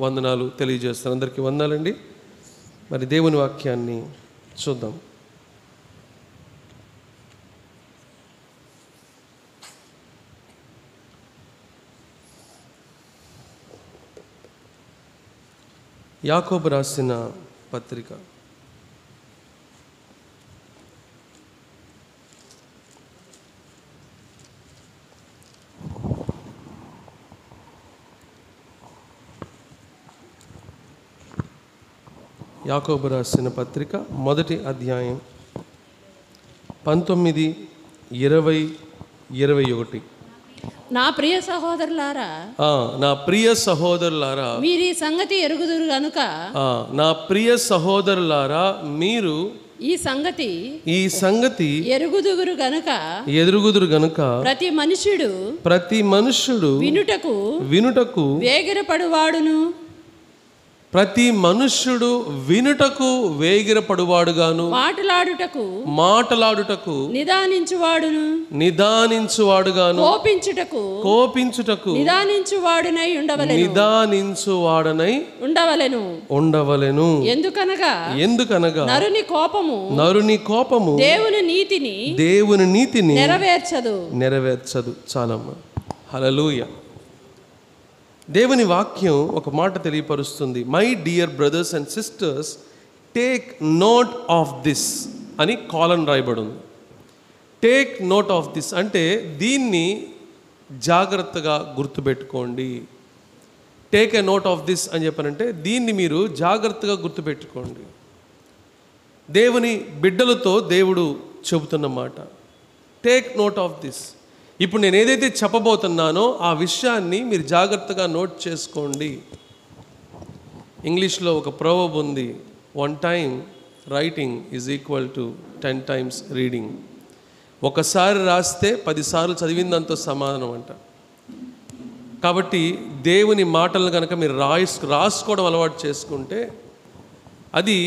వందనాలు తెలియజేస్తాను. అందరికీ వందనాలండి. మరి దేవుని వాక్యాన్ని చూద్దాం. యాకోబు రాసిన పత్రిక యాకోబు రాసిన పత్రిక మొదటి అధ్యాయం 19, 20, 21. నా ప్రియ సహోదరులారా, నా ప్రియ సహోదరులారా, మీరు ఈ సంగతి ఎరుగుదురు గనుక, నా ప్రియ సహోదరులారా, మీరు ఈ సంగతి ఎరుగుదురు గనుక ప్రతి మనుష్యుడు వినుటకు వేగిరపడువాడును, ప్రతి మనుష్యుడు వినుటకు వేగిరపడువాడుగాను, మాటలాడుటకు నిదానించువాడుగాను, కోపించుటకు నిదానించువాడనై ఉండవలెను. ఎందుకనగా నరుని కోపము దేవుని నీతిని నెరవేర్చదు. చాలమ్మ. హల్లెలూయా. దేవుని వాక్యం ఒక మాట తెలియపరుస్తుంది. My dear brothers and sisters, take note of this అని కాలన్ రాయబడి ఉంది. టేక్ నోట్ ఆఫ్ దిస్ అంటే దీన్ని జాగ్రత్తగా గుర్తుపెట్టుకోండి. Take a note of this అని చెప్పానంటే దీన్ని మీరు జాగ్రత్తగా గుర్తుపెట్టుకోండి. దేవుని బిడ్డలతో దేవుడు చెబుతున్న మాట. Take note of this. ఇప్పుడు నేను ఏదైతే చెప్పబోతున్నానో ఆ విషయాన్ని మీరు జాగ్రత్తగా నోట్ చేసుకోండి. ఇంగ్లీష్లో ఒక ప్రొవర్బ్ ఉంది, 1 time writing is equal to 10 times reading. ఒకసారి రాస్తే 10 సార్లు చదివిందంతో సమానం అంట. కాబట్టి దేవుని మాటలను కనుక మీరు రాసుకోవడం అలవాటు చేసుకుంటే అది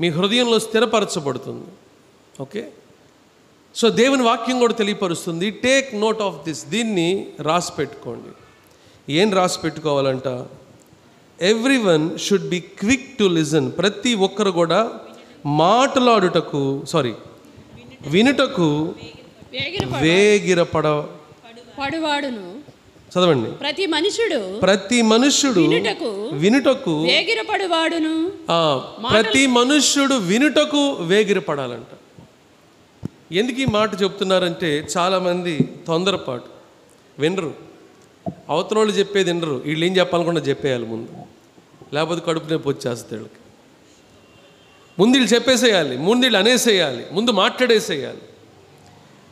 మీ హృదయంలో స్థిరపరచబడుతుంది. ఓకే, సో దేవుని వాక్యం కూడా తెలియపరుస్తుంది. Take note of this. దీన్ని రాసి పెట్టుకోండి. ఏం రాసి పెట్టుకోవాలంట? Everyone should be quick to listen. ప్రతి ఒక్కరు కూడా వినుటకు వేగిరపడువాడును. చదవండి. ప్రతి మనుష్యుడు వినుటకు వేగిరపడువాడును. ప్రతి మనుష్యుడు వినుటకు వేగిరపడాలంట. ఎందుకు ఈ మాట చెప్తున్నారంటే చాలామంది తొందరపాటు వినరు. అవతల వాళ్ళు చెప్పేది వినరు. వీళ్ళు ఏం చెప్పాలనుకున్నా చెప్పేయాలి ముందు, లేకపోతే కడుపు నొప్పి వచ్చేస్తాయి వీళ్ళకి. ముందు వీళ్ళు చెప్పేసేయాలి, ముందు వీళ్ళు అనేసేయాలి, ముందు మాట్లాడేసేయాలి.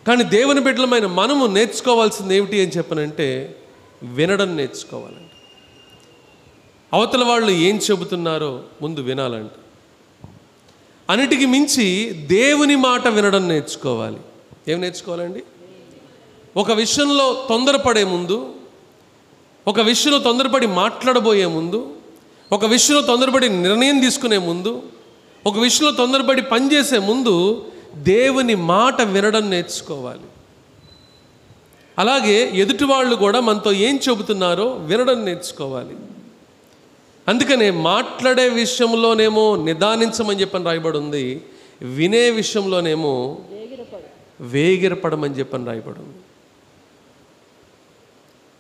కానీ దేవుని బిడ్డలమైన మనము నేర్చుకోవాల్సింది ఏమిటి అని చెప్పనంటే వినడం నేర్చుకోవాలంట. అవతల వాళ్ళు ఏం చెబుతున్నారో ముందు వినాలంట. అన్నిటికీ మించి దేవుని మాట వినడం నేర్చుకోవాలి. ఏం నేర్చుకోవాలండి? ఒక విషయంలో తొందరపడే ముందు, ఒక విషయంలో తొందరపడి మాట్లాడబోయే ముందు, ఒక విషయంలో తొందరపడి నిర్ణయం తీసుకునే ముందు, ఒక విషయంలో తొందరపడి పనిచేసే ముందు దేవుని మాట వినడం నేర్చుకోవాలి. అలాగే ఎదుటి వాళ్ళు కూడా మనతో ఏం చెబుతున్నారో వినడం నేర్చుకోవాలి. అందుకనే మాట్లాడే విషయంలోనేమో నిదానించమని చెప్పని రాయబడి ఉంది, వినే విషయంలోనేమో వేగిరపడమని చెప్పని రాయబడి ఉంది.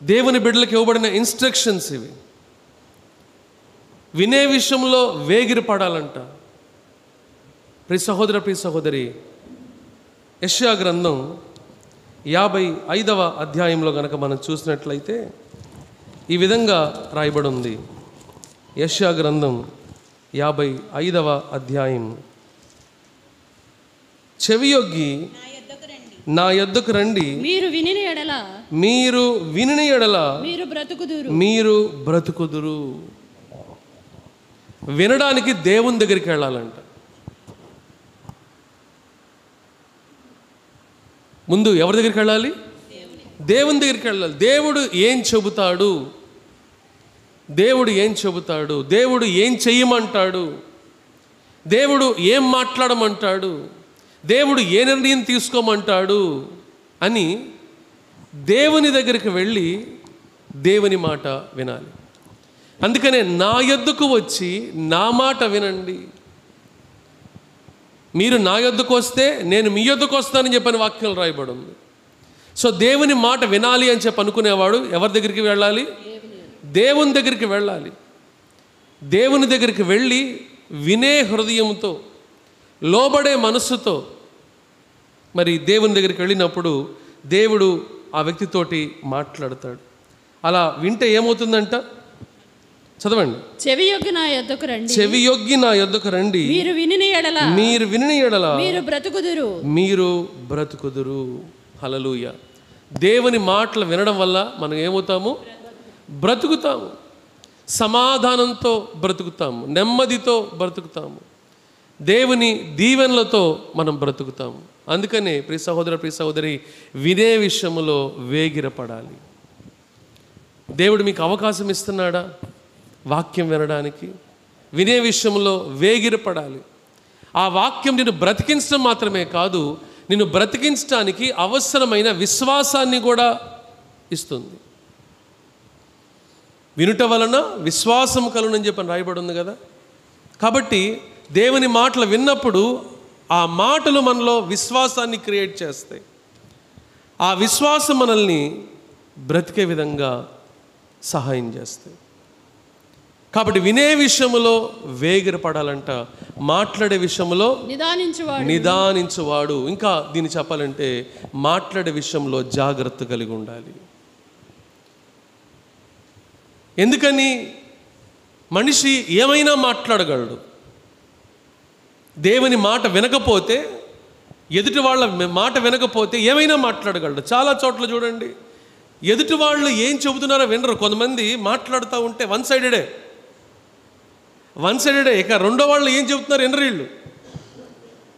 దేవుని బిడ్డలకు ఇవ్వబడిన ఇన్స్ట్రక్షన్స్ ఇవి. వినే విషయంలో వేగిరపడాలంట. ప్రియ సహోదరి, యెషయా గ్రంథం 55వ అధ్యాయంలో కనుక మనం చూసినట్లయితే ఈ విధంగా రాయబడి ఉంది. యెషయా గ్రంథం 55వ అధ్యాయం. చెవియొగ్గి నా యొద్దకు రండి, మీరు వినిన ఎడల మీరు బ్రతుకుదురు. వినడానికి దేవుని దగ్గరికి వెళ్ళాలంట. ముందు ఎవరి దగ్గరికి వెళ్ళాలి? దేవుని దగ్గరికి వెళ్ళాలి. దేవుడు ఏం చెబుతాడు, దేవుడు ఏం చెయ్యమంటాడు, దేవుడు ఏం మాట్లాడమంటాడు, దేవుడు ఏ నిర్ణయం తీసుకోమంటాడు అని దేవుని దగ్గరికి వెళ్ళి దేవుని మాట వినాలి. అందుకనే నా యొద్దకు వచ్చి నా మాట వినండి. మీరు నా యొద్దకు వస్తే నేను మీ యొద్దకు వస్తానని చెప్పని వాక్యం రాయబడి ఉంది. సో దేవుని మాట వినాలి అని చెప్పి అనుకునేవాడు ఎవరి దగ్గరికి వెళ్ళాలి? దేవుని దగ్గరికి వెళ్ళాలి. దేవుని దగ్గరికి వెళ్ళి వినే హృదయంతో, లోబడే మనస్సుతో మరి దేవుని దగ్గరికి వెళ్ళినప్పుడు దేవుడు ఆ వ్యక్తితోటి మాట్లాడతాడు. అలా వింటే ఏమవుతుందంట? చదవండి. చెవియొగ్గి నా యొద్దకు రండి, చెవియొగ్గి నా యొద్దకు రండి, మీరు వినిన ఎడల మీరు బ్రతుకుదురు. హల్లెలూయా. దేవుని మాటలు వినడం వల్ల మనం ఏమవుతాము? బ్రతుకుతాము. సమాధానంతో బ్రతుకుతాము, నెమ్మదితో బ్రతుకుతాము, దేవుని దీవెనలతో మనం బ్రతుకుతాము. అందుకనే ప్రియ సహోదర, ప్రియ సహోదరి, వినే విషయంలో వేగిరపడాలి. దేవుడు మీకు అవకాశం ఇస్తున్నాడా వాక్యం వినడానికి? వినే విషయంలో వేగిరపడాలి. ఆ వాక్యం నిన్ను బ్రతికించడం మాత్రమే కాదు, నిన్ను బ్రతికించడానికి అవసరమైన విశ్వాసాన్ని కూడా ఇస్తుంది. వినుట వలన విశ్వాసం కలుగునని చెప్పని రాయబడి ఉంది కదా. కాబట్టి దేవుని మాటలు విన్నప్పుడు ఆ మాటలు మనలో విశ్వాసాన్ని క్రియేట్ చేస్తాయి. ఆ విశ్వాసం మనల్ని బ్రతికే విధంగా సహాయం చేస్తాయి. కాబట్టి వినే విషయంలో వేగిరపడాలంట, మాట్లాడే విషయంలో నిదానించువాడు. ఇంకా దీన్ని చెప్పాలంటే మాట్లాడే విషయంలో జాగ్రత్త కలిగి ఉండాలి. ఎందుకని? మనిషి ఏమైనా మాట్లాడగలడు. దేవుని మాట వినకపోతే, ఎదుటి వాళ్ళ మాట వినకపోతే ఏమైనా మాట్లాడగలడు. చాలా చోట్ల చూడండి, ఎదుటి వాళ్ళు ఏం చెబుతున్నారో వినరు. కొంతమంది మాట్లాడుతూ ఉంటే వన్ సైడెడే. ఇక రెండో వాళ్ళు ఏం చెబుతున్నారు వినరు వీళ్ళు.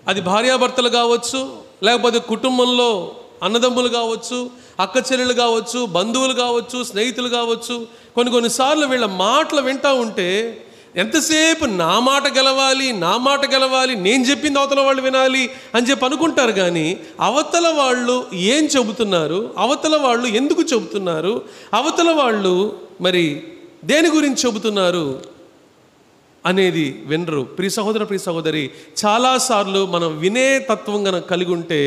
అది భార్యాభర్తలు కావచ్చు, లేకపోతే కుటుంబంలో అన్నదమ్ములు కావచ్చు, అక్క చెల్లెలు కావచ్చు, బంధువులు కావచ్చు, స్నేహితులు కావచ్చు. కొన్నిసార్లు వీళ్ళ మాటలు వింటూ ఉంటే ఎంతసేపు నా మాట గెలవాలి, నేను చెప్పింది అవతల వాళ్ళు వినాలి అని చెప్పి అనుకుంటారు. కానీ అవతల వాళ్ళు ఏం చెబుతున్నారు, అవతల వాళ్ళు ఎందుకు చెబుతున్నారు, అవతల వాళ్ళు మరి దేని గురించి చెబుతున్నారు అనేది వినరు. ప్రియ సహోదర, ప్రియ సహోదరి, చాలాసార్లు మనం వినే తత్వం కనుక కలిగి ఉంటే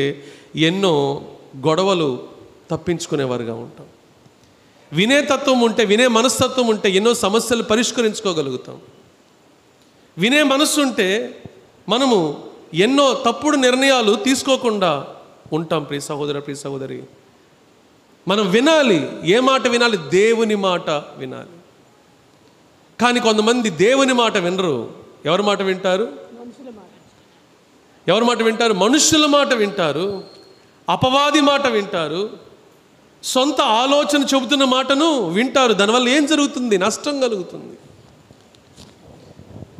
ఎన్నో గొడవలు తప్పించుకునేవారుగా ఉంటాం. వినే తత్వం ఉంటే, వినే మనస్తత్వం ఉంటే ఎన్నో సమస్యలు పరిష్కరించుకోగలుగుతాం. వినే మనస్సు ఉంటే మనము ఎన్నో తప్పుడు నిర్ణయాలు తీసుకోకుండా ఉంటాం. ప్రియ సహోదర, ప్రియ సహోదరి, మనం వినాలి. ఏ మాట వినాలి? దేవుని మాట వినాలి. కానీ కొంతమంది దేవుని మాట వినరు. ఎవరి మాట వింటారు? మనుషుల మాట వింటారు, అపవాది మాట వింటారు, సొంత ఆలోచన చెబుతున్న మాటను వింటారు. దానివల్ల ఏం జరుగుతుంది? నష్టం కలుగుతుంది.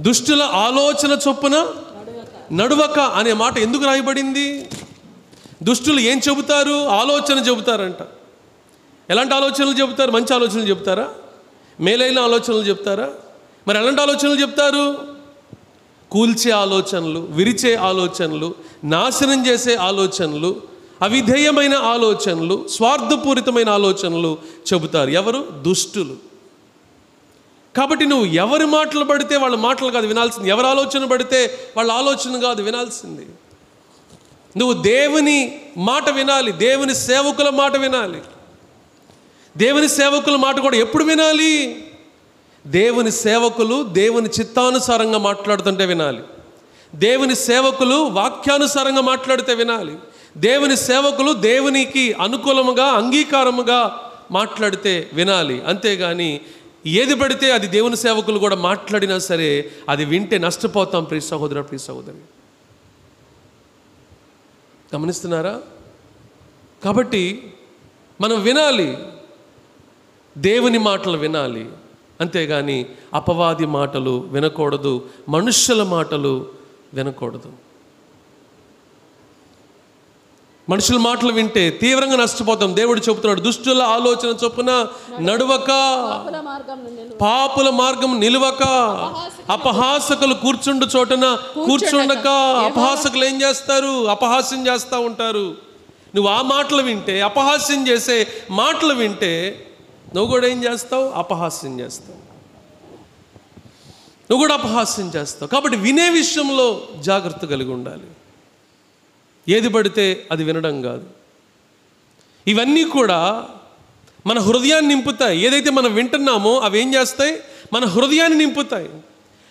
దుష్టుల ఆలోచన చొప్పున నడువక అనే మాట ఎందుకు రాయబడింది? దుష్టులు ఏం చెబుతారు? ఆలోచన చెబుతారంట. ఎలాంటి ఆలోచనలు చెబుతారు? మంచి ఆలోచనలు చెబుతారా? మేలైన ఆలోచనలు చెప్తారా? మరి ఎలాంటి ఆలోచనలు చెప్తారు? కూల్చే ఆలోచనలు, విరిచే ఆలోచనలు, నాశనం చేసే ఆలోచనలు, అవిధేయమైన ఆలోచనలు, స్వార్థపూరితమైన ఆలోచనలు చెబుతారు. ఎవరు? దుష్టులు. కాబట్టి నువ్వు ఎవరి మాటలు పడితే వాళ్ళ మాటలు కాదు వినాల్సింది, ఎవరి ఆలోచన పడితే వాళ్ళ ఆలోచన కాదు వినాల్సింది. నువ్వు దేవుని మాట వినాలి, దేవుని సేవకుల మాట వినాలి. దేవుని సేవకుల మాట కూడా ఎప్పుడు వినాలి? దేవుని సేవకులు దేవుని చిత్తానుసారంగా మాట్లాడుతుంటే వినాలి. దేవుని సేవకులు వాక్యానుసారంగా మాట్లాడితే వినాలి. దేవుని సేవకులు దేవునికి అనుకూలముగా, అంగీకారముగా మాట్లాడితే వినాలి. అంతేగాని ఏది పడితే అది దేవుని సేవకులు కూడా మాట్లాడినా సరే అది వింటే నష్టపోతాం. ప్రియ సహోదర, ప్రియ సహోదరి, గమనిస్తున్నారా? కాబట్టి మనం వినాలి, దేవుని మాటలు వినాలి. అంతేగాని అపవాది మాటలు వినకూడదు, మనుష్యుల మాటలు వినకూడదు. మనుషుల మాటలు వింటే తీవ్రంగా నష్టపోతాం. దేవుడు చెబుతున్నాడు, దుష్టుల ఆలోచన చొప్పున నడువక, పాపుల మార్గం నిలువక, అపహాసకులు కూర్చుండు చోటన కూర్చుండక. అపహాసకులు ఏం చేస్తారు? అపహాస్యం చేస్తూ ఉంటారు. నువ్వు ఆ మాటలు వింటే, అపహాస్యం చేసే మాటలు వింటే నువ్వు కూడా ఏం చేస్తావు? అపహాస్యం చేస్తావు. నువ్వు కూడా అపహాస్యం చేస్తావు. కాబట్టి వినే విషయంలో జాగ్రత్త కలిగి ఉండాలి. ఏది పడితే అది వినడం కాదు. ఇవన్నీ కూడా మన హృదయాన్ని నింపుతాయి. ఏదైతే మనం వింటున్నామో అవి ఏం చేస్తాయి? మన హృదయాన్ని నింపుతాయి.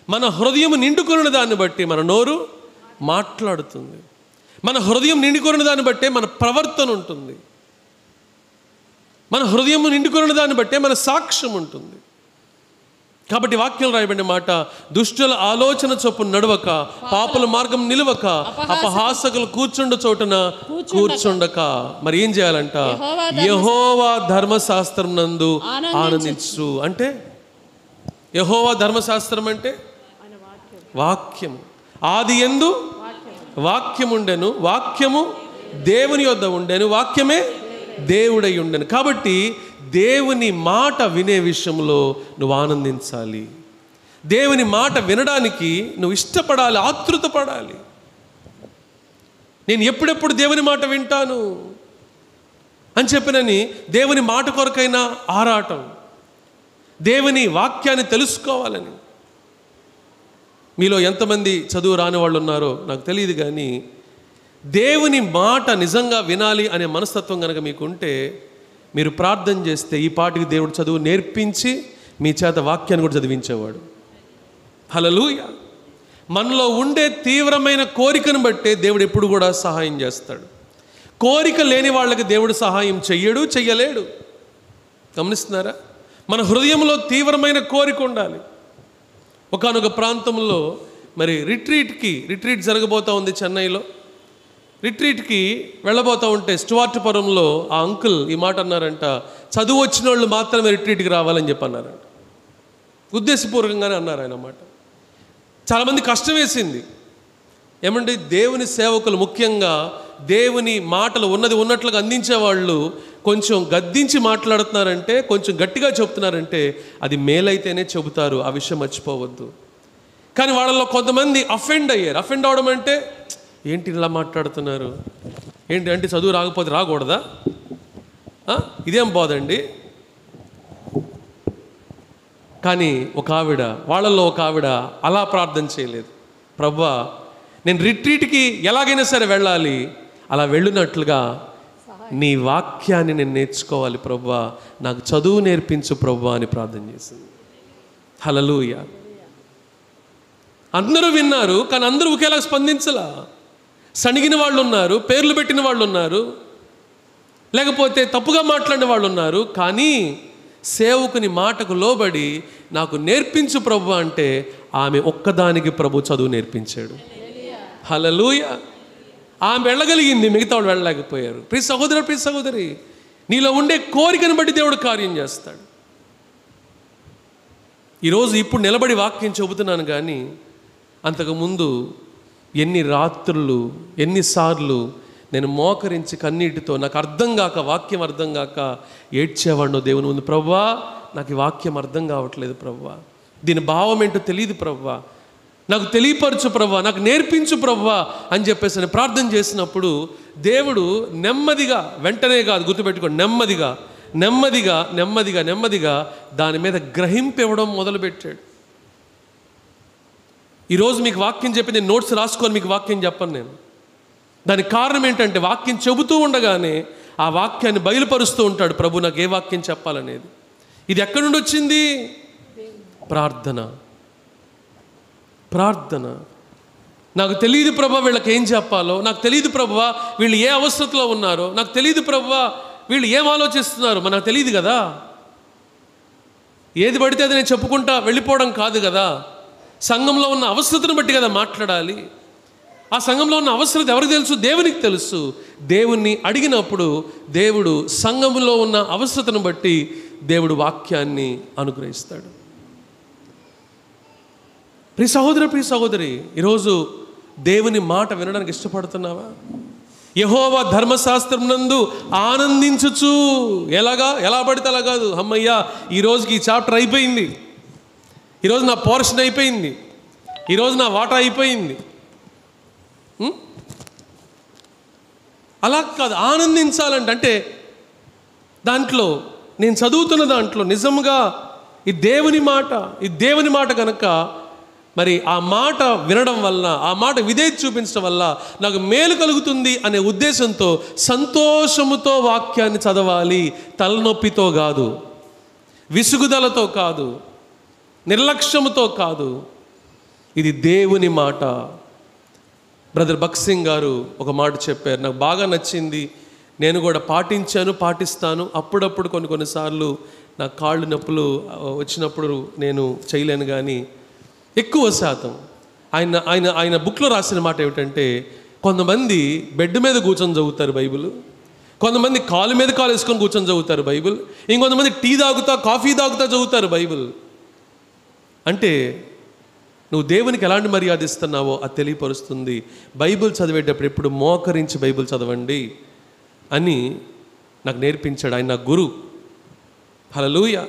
మన హృదయం నిండుకొనిన దాన్ని బట్టి మన నోరు మాట్లాడుతుంది. మన హృదయం నిండుకొనిన దాన్ని బట్టే మన ప్రవర్తన ఉంటుంది. మన హృదయం నిండుకొనిన దాన్ని బట్టే మన సాక్ష్యం ఉంటుంది. కాబట్టి వాక్యం రాయబడిన మాట, దుష్టుల ఆలోచన చొప్పున నడవక, పాపుల మార్గం నిలవక, అపహాసకులు కూర్చుండ చోటున కూర్చుండక. మరి ఏం చేయాలంట? యెహోవా ధర్మశాస్త్రం నందు ఆనందించు. అంటే యెహోవా ధర్మశాస్త్రం అంటే వాక్యం. ఆది యందు వాక్యం ఉండెను, వాక్యము దేవుని యొద్ద ఉండెను, వాక్యమే దేవుడై ఉండెను. కాబట్టి దేవుని మాట వినే విషయంలో నువ్వు ఆనందించాలి. దేవుని మాట వినడానికి నువ్వు ఇష్టపడాలి, ఆతృత పడాలి. నేను ఎప్పుడెప్పుడు దేవుని మాట వింటాను అని చెప్పినని దేవుని మాట కొరకైనా ఆరాటం, దేవుని వాక్యాన్ని తెలుసుకోవాలని. మీలో ఎంతమంది చదువు రాని వాళ్ళు ఉన్నారో నాకు తెలియదు, కానీ దేవుని మాట నిజంగా వినాలి అనే మనస్తత్వం కనుక మీకు ఉంటే మీరు ప్రార్థన చేస్తే ఈ పాటికి దేవుడు చదువు నేర్పించి మీ చేత వాక్యాన్ని కూడా చదివించేవాడు. హల్లెలూయా. మనలో ఉండే తీవ్రమైన కోరికను బట్టే దేవుడు ఎప్పుడు కూడా సహాయం చేస్తాడు. కోరిక లేని వాళ్ళకి దేవుడు సహాయం చెయ్యలేడు. గమనిస్తున్నారా? మన హృదయంలో తీవ్రమైన కోరిక ఉండాలి. ఒకానొక ప్రాంతంలో మరి రిట్రీట్ జరగబోతూ ఉంది చెన్నైలో. రిట్రీట్కి వెళ్ళబోతూ ఉంటే స్టువార్ట్పురంలో ఆ అంకుల్ ఈ మాట అన్నారంట, చదువు వచ్చిన వాళ్ళు మాత్రమే రిట్రీట్కి రావాలని చెప్పి అన్నారంట. ఉద్దేశపూర్వకంగానే అన్నారు ఆయన మాట. చాలామంది కష్టం వేసింది. ఏమంటే దేవుని సేవకులు, ముఖ్యంగా దేవుని మాటలు ఉన్నట్లుగా అందించేవాళ్ళు కొంచెం గద్దించి మాట్లాడుతున్నారంటే, కొంచెం గట్టిగా చెప్తున్నారంటే అది మేలైతేనే చెబుతారు. ఆ విషయం మర్చిపోవద్దు. కానీ వాళ్ళలో కొంతమంది అఫెండ్ అయ్యారు. అఫెండ్ అవడం అంటే, ఏంటి ఇలా మాట్లాడుతున్నారు, ఏంటి అంటే చదువు రాకపోతే రాకూడదా, ఇదేం బాధండి. కానీ వాళ్ళల్లో ఒక ఆవిడ అలా ప్రార్థన చేయలేదు. ప్రభువా, నేను రిట్రీట్కి ఎలాగైనా సరే వెళ్ళాలి, అలా వెళ్ళినట్లుగా నీ వాక్యాన్ని నేను నేర్చుకోవాలి ప్రభువా, నాకు చదువు నేర్పించు ప్రభువా అని ప్రార్థన చేసింది. హల్లెలూయా. అందరూ విన్నారు, కానీ అందరూ ఒకేలా స్పందించలా. సణిగిన వాళ్ళు ఉన్నారు, పేర్లు పెట్టిన వాళ్ళు ఉన్నారు, లేకపోతే తప్పుగా మాట్లాడిన వాళ్ళు ఉన్నారు. కానీ సేవకుని మాటకు లోబడి నాకు నేర్పించు ప్రభు అంటే ఆమె ఒక్కదానికి ప్రభు చదువు నేర్పించాడు. హల్లెలూయా. ఆమె వెళ్ళగలిగింది, మిగతా వాళ్ళు వెళ్ళలేకపోయారు. ప్రియ సహోదరు, ప్రియ సహోదరి, నీలో ఉండే కోరికను బట్టి దేవుడు కార్యం చేస్తాడు. ఈరోజు ఇప్పుడు నిలబడి వాక్యం చెబుతున్నాను, కానీ అంతకుముందు ఎన్ని రాత్రులు, ఎన్నిసార్లు నేను మోకరించి కన్నీటితో నాకు అర్థం కాక, వాక్యం అర్థం కాక ఏడ్చేవాడినో దేవుని ముందు. ప్రభువా, నాకు ఈ వాక్యం అర్థం కావట్లేదు ప్రభువా, దీని భావం ఏంటో తెలియదు ప్రభువా, నాకు తెలియపరచు ప్రభువా, నాకు నేర్పించు ప్రభువా అని చెప్పేసి నేను ప్రార్థన చేసినప్పుడు దేవుడు నెమ్మదిగా, వెంటనే కాదు, గుర్తుపెట్టుకోండి, నెమ్మదిగా దాని మీద గ్రహింపు ఇవ్వడం మొదలుపెట్టాడు. ఈరోజు మీకు వాక్యం చెప్పి నేను నోట్స్ రాసుకొని మీకు వాక్యం చెప్పను నేను. దానికి కారణం ఏంటంటే వాక్యం చెబుతూ ఉండగానే ఆ వాక్యాన్ని బయలుపరుస్తూ ఉంటాడు ప్రభు, నాకు ఏ వాక్యం చెప్పాలనేది. ఇది ఎక్కడి నుండి వచ్చింది? ప్రార్థన. నాకు తెలియదు ప్రభువా వీళ్ళకి ఏం చెప్పాలో, నాకు తెలియదు ప్రభువా వీళ్ళు ఏ అవసరతలో ఉన్నారో, నాకు తెలియదు ప్రభువా వీళ్ళు ఏం ఆలోచిస్తున్నారు, మనకు తెలియదు కదా. ఏది పడితే అది నేను చెప్పుకుంటా వెళ్ళిపోవడం కాదు కదా. సంఘంలో ఉన్న అవసరతను బట్టి కదా మాట్లాడాలి. ఆ సంఘంలో ఉన్న అవసరత ఎవరికి తెలుసు? దేవునికి తెలుసు. దేవుణ్ణి అడిగినప్పుడు దేవుడు సంఘంలో ఉన్న అవసరతను బట్టి దేవుడు వాక్యాన్ని అనుగ్రహిస్తాడు. ప్రియ సహోదరు, ప్రియ సహోదరి, ఈరోజు దేవుని మాట వినడానికి ఇష్టపడుతున్నావా? యెహోవా ధర్మశాస్త్రం నందు ఆనందించుచు. ఎలా పడితే అలా కాదు. అమ్మయ్యా, ఈరోజుకి ఈ చాప్టర్ అయిపోయింది, ఈరోజు నా పోర్షన్ అయిపోయింది, ఈరోజు నా వాటా అయిపోయింది, అలా కాదు. ఆనందించాలంటే దాంట్లో నేను చదువుతున్న దాంట్లో నిజంగా ఈ దేవుని మాట కనుక మరి ఆ మాట వినడం వల్ల, ఆ మాట విధేయత చూపించడం వల్ల నాకు మేలు కలుగుతుంది అనే ఉద్దేశంతో సంతోషముతో వాక్యాన్ని చదవాలి. తలనొప్పితో కాదు, విసుగుదలతో కాదు, నిర్లక్ష్యముతో కాదు. ఇది దేవుని మాట. బ్రదర్ భక్సింగ్ గారు ఒక మాట చెప్పారు, నాకు బాగా నచ్చింది. నేను కూడా పాటిస్తాను. అప్పుడప్పుడు కొన్నిసార్లు నా కాళ్ళు నొప్పులు వచ్చినప్పుడు నేను చేయలేను, కానీ ఎక్కువ శాతం ఆయన బుక్లో రాసిన మాట ఏమిటంటే, కొంతమంది బెడ్ మీద కూర్చొని చదువుతారు బైబిల్, కొంతమంది కాలు మీద కాలు వేసుకొని కూర్చొని చదువుతారు బైబిల్, ఇంకొంతమంది టీ తాగుతా కాఫీ తాగుతా చదువుతారు బైబిల్. అంటే నువ్వు దేవునికి ఎలాంటి మర్యాద ఇస్తున్నావో అది తెలియపరుస్తుంది. బైబిల్ చదివేటప్పుడు ఎప్పుడు మోకరించి బైబిల్ చదవండి అని నాకు నేర్పించాడు ఆయన, నా గురు. హల్లెలూయా.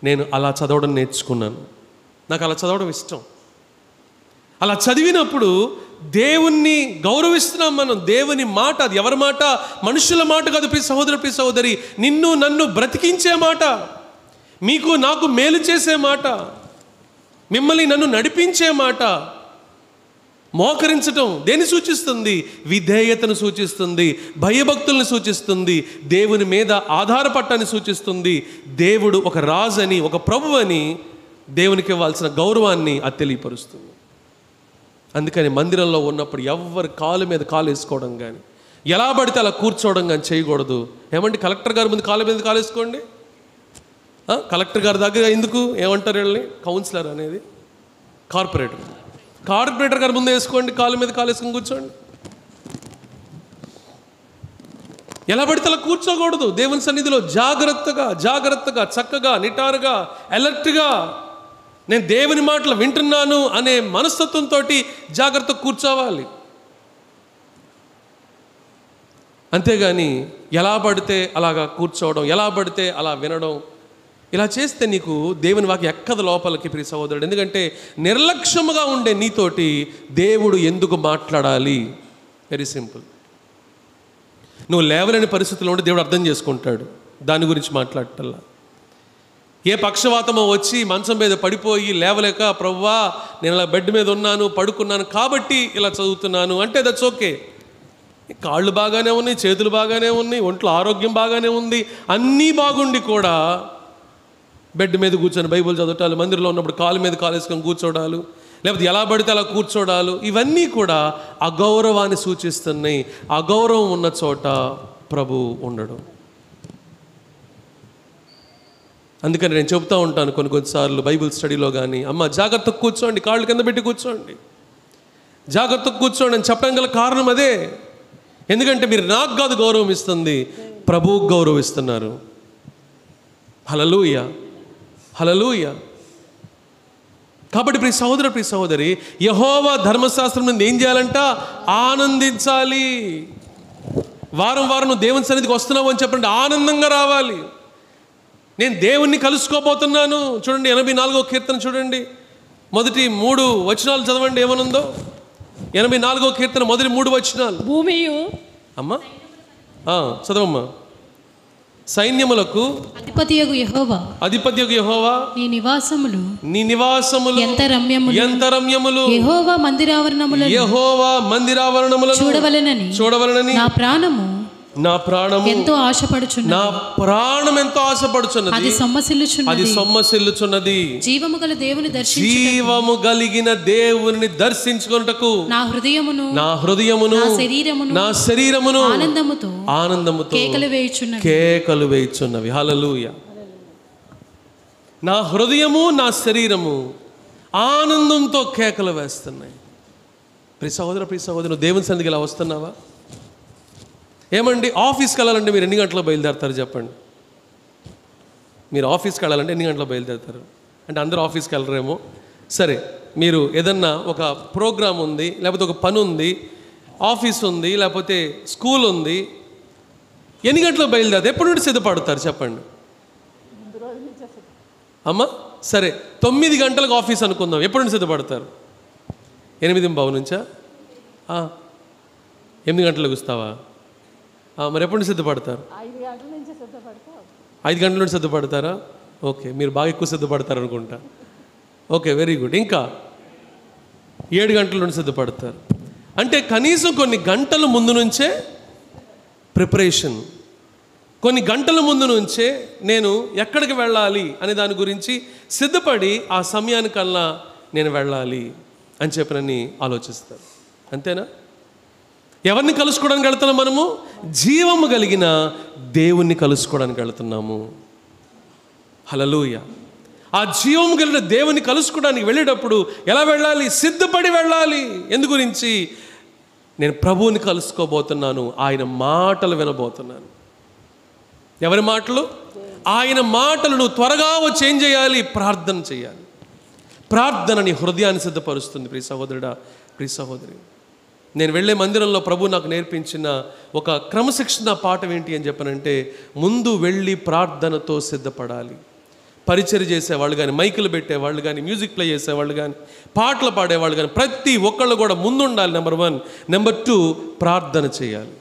నేను అలా చదవడం నేర్చుకున్నాను. నాకు అలా చదవడం ఇష్టం. అలా చదివినప్పుడు దేవుణ్ణి గౌరవిస్తున్నాం మనం. దేవుని మాట, అది ఎవరి మాట? మనుషుల మాట కాదు ప్రియ సహోదరు, ప్రియ సహోదరి. నిన్ను నన్ను బ్రతికించే మాట, మీకు నాకు మేలు చేసే మాట, మిమ్మల్ని నన్ను నడిపించే మాట. మోకరించటం దేన్ని సూచిస్తుంది? విధేయతను సూచిస్తుంది, భయభక్తుల్ని సూచిస్తుంది, దేవుని మీద ఆధారపడటాన్ని సూచిస్తుంది. దేవుడు ఒక రాజు అని, ఒక ప్రభు అని దేవునికి ఇవ్వాల్సిన గౌరవాన్ని అది తెలియపరుస్తుంది. అందుకని మందిరంలో ఉన్నప్పుడు ఎవరు కాలు మీద కాలు వేసుకోవడం కానీ, ఎలా పడితే అలా కూర్చోవడం కానీ చేయకూడదు. ఏమంటే కలెక్టర్ గారి ముందు కాలు మీద కాలు వేసుకోండి, కలెక్టర్ గారి దగ్గర ఎందుకు? ఏమంటారు వీళ్ళని? కౌన్సిలర్ అనేది కార్పొరేటర్ గారి ముందు వేసుకోండి, కాలు మీద కాలు వేసుకొని కూర్చోండి. ఎలా పడితే అలా కూర్చోకూడదు. దేవుని సన్నిధిలో జాగ్రత్తగా చక్కగా నిటారుగా అలర్ట్గా నేను దేవుని మాటలు వింటున్నాను అనే మనస్తత్వంతో జాగ్రత్తగా కూర్చోవాలి. అంతేగాని ఎలా పడితే అలాగా కూర్చోవడం, ఎలా పడితే అలా వినడం, ఇలా చేస్తే నీకు దేవుని వాక్యం ఎక్కదు లోపలికి ప్రియ సహోదరుడు. ఎందుకంటే నిర్లక్ష్యముగా ఉండే నీతోటి దేవుడు ఎందుకు మాట్లాడాలి? Very simple. నువ్వు లేవలేని పరిస్థితుల్లో ఉండి దేవుడు అర్థం చేసుకుంటాడు. దాని గురించి మాట్లాడటల్లా. ఏ పక్షవాతమో వచ్చి మంచం మీద పడిపోయి లేవలేక, ప్రభువా నేను ఇలా బెడ్ మీద ఉన్నాను, పడుకున్నాను కాబట్టి ఇలా చదువుతున్నాను అంటే దట్స్ ఓకే. కాళ్ళు బాగానే ఉన్నాయి, చేతులు బాగానే ఉన్నాయి, ఒంట్లో ఆరోగ్యం బాగానే ఉంది, అన్నీ బాగుండి కూడా బెడ్ మీద కూర్చొని బైబిల్ చదవటాలు, మందిరంలో ఉన్నప్పుడు కాలు మీద కాలు వేసుకొని కూర్చోడాలు, లేకపోతే ఎలా పడితే అలా కూర్చోడాలు, ఇవన్నీ కూడా అగౌరవాన్ని సూచిస్తున్నాయి. అగౌరవం ఉన్న చోట ప్రభు ఉండడు. అందుకని నేను చెబుతూ ఉంటాను కొన్నిసార్లు బైబిల్ స్టడీలో కానీ, అమ్మ జాగ్రత్తగా కూర్చోండి, కాళ్ళు కింద పెట్టి కూర్చోండి, జాగ్రత్తగా కూర్చోండి అని చెప్పడం గల కారణం అదే. ఎందుకంటే మీరు నాకు కాదు గౌరవం ఇస్తుంది, ప్రభువుకు గౌరవిస్తున్నారు. హల్లెలూయా, హల్లెలూయా. కాబట్టి ప్రియ సహోదరి, యెహోవా ధర్మశాస్త్రం నుండి ఏం చేయాలంట? ఆనందించాలి. వారం నువ్వు దేవుని సన్నిధికి వస్తున్నావు అని చెప్పండి, ఆనందంగా రావాలి. నేను దేవుణ్ణి కలుసుకోబోతున్నాను. చూడండి 84వ కీర్తన చూడండి, మొదటి 3 వచనాలు చదవండి ఏమనుందో. 84వ కీర్తన మొదటి 3 వచనాలు. భూమియు అమ్మా చదవమ్మా. సైన్యములకు అధిపతియగు యెహోవా నీ నివాసములు ఎంత రమ్యములు. యెహోవా మందిరావరణములను చూడవలనని నా ప్రాణము ఎంతో ఆశపడుచున్నది. అది సొమ్మసిల్లుచున్నది. జీవము కలిగిన దేవుని దర్శించుకొనుటకు నా హృదయమును నా శరీరమును ఆనందముతో కేకలు వేయుచున్నవి. హల్లెలూయా. నా హృదయము నా శరీరము ఆనందంతో కేకలు వేస్తున్నాయి. ప్రియ సహోదరు, దేవుని సన్నిధికి ఇలా వస్తున్నావా? ఏమండి, ఆఫీస్కి వెళ్ళాలంటే మీరు ఎన్ని గంటలకు బయలుదేరతారు చెప్పండి? మీరు ఆఫీస్కి వెళ్ళాలంటే ఎన్ని గంటలకు బయలుదేరతారు? అంటే అందరూ ఆఫీస్కి వెళ్ళరేమో. సరే, మీరు ఏదన్నా ఒక ప్రోగ్రాం ఉంది, లేకపోతే ఒక పని ఉంది, ఆఫీస్ ఉంది, లేకపోతే స్కూల్ ఉంది, ఎన్ని గంటలకు బయలుదేరతారు? ఎప్పటి నుండి సిద్ధపడతారు చెప్పండి అమ్మా? సరే, 9 గంటలకు ఆఫీస్ అనుకుందాం. ఎప్పటి నుండి సిద్ధపడతారు? 8:15 నుంచా? 8 గంటలకు వస్తావా? మరి ఎప్పటి నుంచి సిద్ధపడతారు? 5 గంటల నుండి సిద్ధపడతారా? ఓకే, మీరు బాగా ఎక్కువ సిద్ధపడతారు అనుకుంటా. Okay, very good. ఇంకా 7 గంటల నుండి సిద్ధపడతారు. అంటే కనీసం కొన్ని గంటల ముందు నుంచే ప్రిపరేషన్, కొన్ని గంటల ముందు నుంచే నేను ఎక్కడికి వెళ్ళాలి అనే దాని గురించి సిద్ధపడి ఆ సమయానికల్లా నేను వెళ్ళాలి అని చెప్పినని ఆలోచిస్తారు. అంతేనా? ఎవరిని కలుసుకోవడానికి వెళ్తున్నాం మనము? జీవము కలిగిన దేవుణ్ణి కలుసుకోవడానికి వెళ్తున్నాము. హల్లెలూయా. ఆ జీవము కలిగిన దేవుని కలుసుకోవడానికి వెళ్ళేటప్పుడు ఎలా వెళ్ళాలి? సిద్ధపడి వెళ్ళాలి. ఎందు గురించి? నేను ప్రభువుని కలుసుకోబోతున్నాను, ఆయన మాటలు వినబోతున్నాను. ఎవరి మాటలు? ఆయన మాటలు. నువ్వు త్వరగా వచ్చి ఏం చేయాలి? ప్రార్థన చేయాలి. ప్రార్థన నీ హృదయాన్ని సిద్ధపరుస్తుంది. ప్రియ సహోదరుడా, ప్రియ సహోదరి, నేను వెళ్ళే మందిరంలో ప్రభు నాకు నేర్పించిన ఒక క్రమశిక్షణ పాఠం ఏంటి అని చెప్పనంటే, ముందు వెళ్ళి ప్రార్థనతో సిద్ధపడాలి. పరిచర్య చేసేవాళ్ళు కానీ, మైకులు పెట్టేవాళ్ళు కానీ, మ్యూజిక్ ప్లే చేసేవాళ్ళు కానీ, పాటలు పాడేవాళ్ళు కానీ, ప్రతి ఒక్కళ్ళు కూడా ముందు ఉండాలి. నెంబర్ 1. నెంబర్ 2, ప్రార్థన చేయాలి.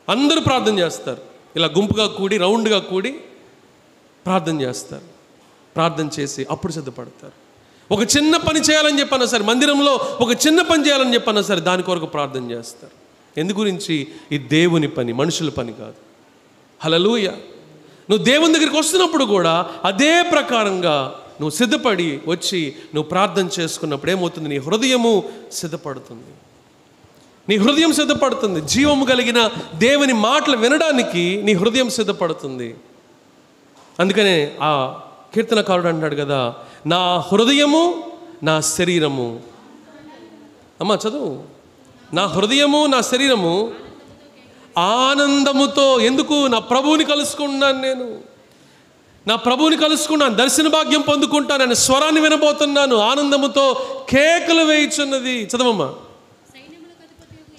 అందరూ ప్రార్థన చేస్తారు. ఇలా గుంపుగా కూడి, రౌండ్గా కూడి ప్రార్థన చేస్తారు. ప్రార్థన చేసి అప్పుడు సిద్ధపడతారు. ఒక చిన్న పని చేయాలని చెప్పన్నా సరే, మందిరంలో ఒక చిన్న పని చేయాలని చెప్పన్నా సరే, దాని కొరకు ప్రార్థన చేస్తారు. ఎందు గురించి? ఇది దేవుని పని, మనుషుల పని కాదు. హల్లెలూయా. నువ్వు దేవుని దగ్గరికి వస్తున్నప్పుడు కూడా అదే ప్రకారంగా నువ్వు సిద్ధపడి వచ్చి నువ్వు ప్రార్థన చేసుకున్నప్పుడు ఏమవుతుంది? నీ హృదయము సిద్ధపడుతుంది. నీ హృదయం సిద్ధపడుతుంది. జీవము కలిగిన దేవుని మాటలు వినడానికి నీ హృదయం సిద్ధపడుతుంది. అందుకనే ఆ కీర్తనకారుడు అంటాడు కదా, నా హృదయము నా శరీరము. అమ్మా చదువు. నా హృదయము నా శరీరము ఆనందముతో. ఎందుకు? నా ప్రభువుని కలుసుకున్నాను. నేను నా ప్రభువుని కలుసుకున్నాను, దర్శన భాగ్యం పొందుకుంటాను, నేను స్వరాన్ని వినబోతున్నాను. ఆనందముతో కేకలు వేయుచున్నది. చదవమ్మా.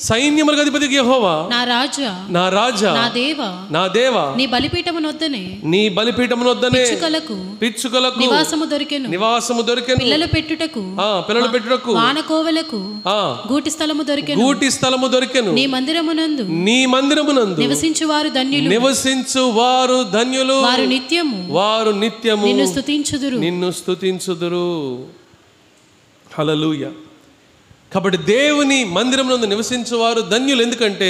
సైన్యములకు అధిపతి యెహోవా నా రాజా, నా రాజా, నా దేవా, నా దేవా, నీ బలిపీఠమునొద్దనే, నీ బలిపీఠమునొద్దనే పిచ్చుకలకు నివాసము దొరికెను. నివాసము దొరికెను. పిల్లలు పెట్టుటకు, పిల్లలు పెట్టుటకు, వానకోవలకు గూటి స్థలము దొరికెను. గూటి స్థలము దొరికెను. నీ మందిరమునందు, నీ మందిరమునందు నివసించువారు ధన్యులు, నివసించువారు ధన్యులు. వారు నిత్యము, వారు నిత్యము నిన్ను స్తుతించుదురు, నిన్ను స్తుతించుదురు. హల్లెలూయా. కాబట్టి దేవుని మందిరమునందు నివసించువారు ధన్యులు. ఎందుకంటే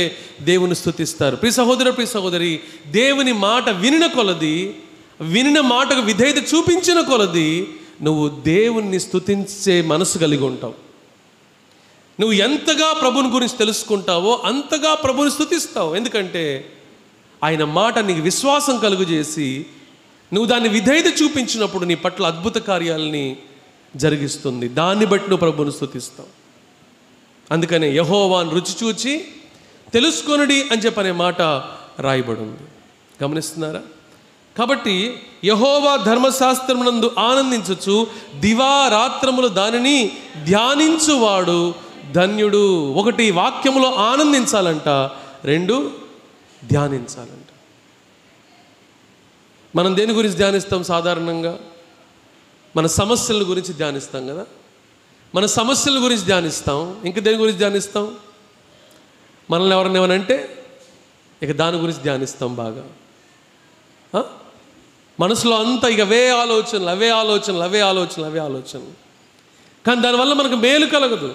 దేవుని స్తుతిస్తారు. ప్రియ సహోదరు, ప్రియ సహోదరి, దేవుని మాట వినిన కొలది, వినిన మాటకు విధేయత చూపించిన కొలది నువ్వు దేవుణ్ణి స్తుతించే మనసు కలిగి ఉంటావు. నువ్వు ఎంతగా ప్రభుని గురించి తెలుసుకుంటావో అంతగా ప్రభుని స్తుతిస్తావు. ఎందుకంటే ఆయన మాట నీకు విశ్వాసం కలుగజేసి నువ్వు దాన్ని విధేయత చూపించినప్పుడు నీ పట్ల అద్భుత కార్యాలని జరిగిస్తుంది. దాన్ని బట్టి నువ్వు ప్రభుని స్తుతిస్తావు. అందుకనే యెహోవాను రుచి చూచి తెలుసుకొనుడి అని చెప్పనే మాట రాయబడి ఉంది. గమనిస్తున్నారా? కాబట్టి యెహోవా ధర్మశాస్త్రమునందు ఆనందించుచు దివారాత్రములు దానిని ధ్యానించువాడు ధన్యుడు. 1 వాక్యములో ఆనందించాలంట, 2 ధ్యానించాలంట. మనం దేని గురించి ధ్యానిస్తాం? సాధారణంగా మన సమస్యల గురించి ధ్యానిస్తాం కదా. మన సమస్యల గురించి ధ్యానిస్తాం. ఇంకా దేని గురించి ధ్యానిస్తాం? మనల్ని ఎవరైనా ఏమనంటే ఇక దాని గురించి ధ్యానిస్తాం బాగా. మనసులో అంతా ఇక అవే ఆలోచనలు, అవే ఆలోచనలు, అవే ఆలోచనలు, అవే ఆలోచనలు. కానీ దానివల్ల మనకు మేలు కలగదు.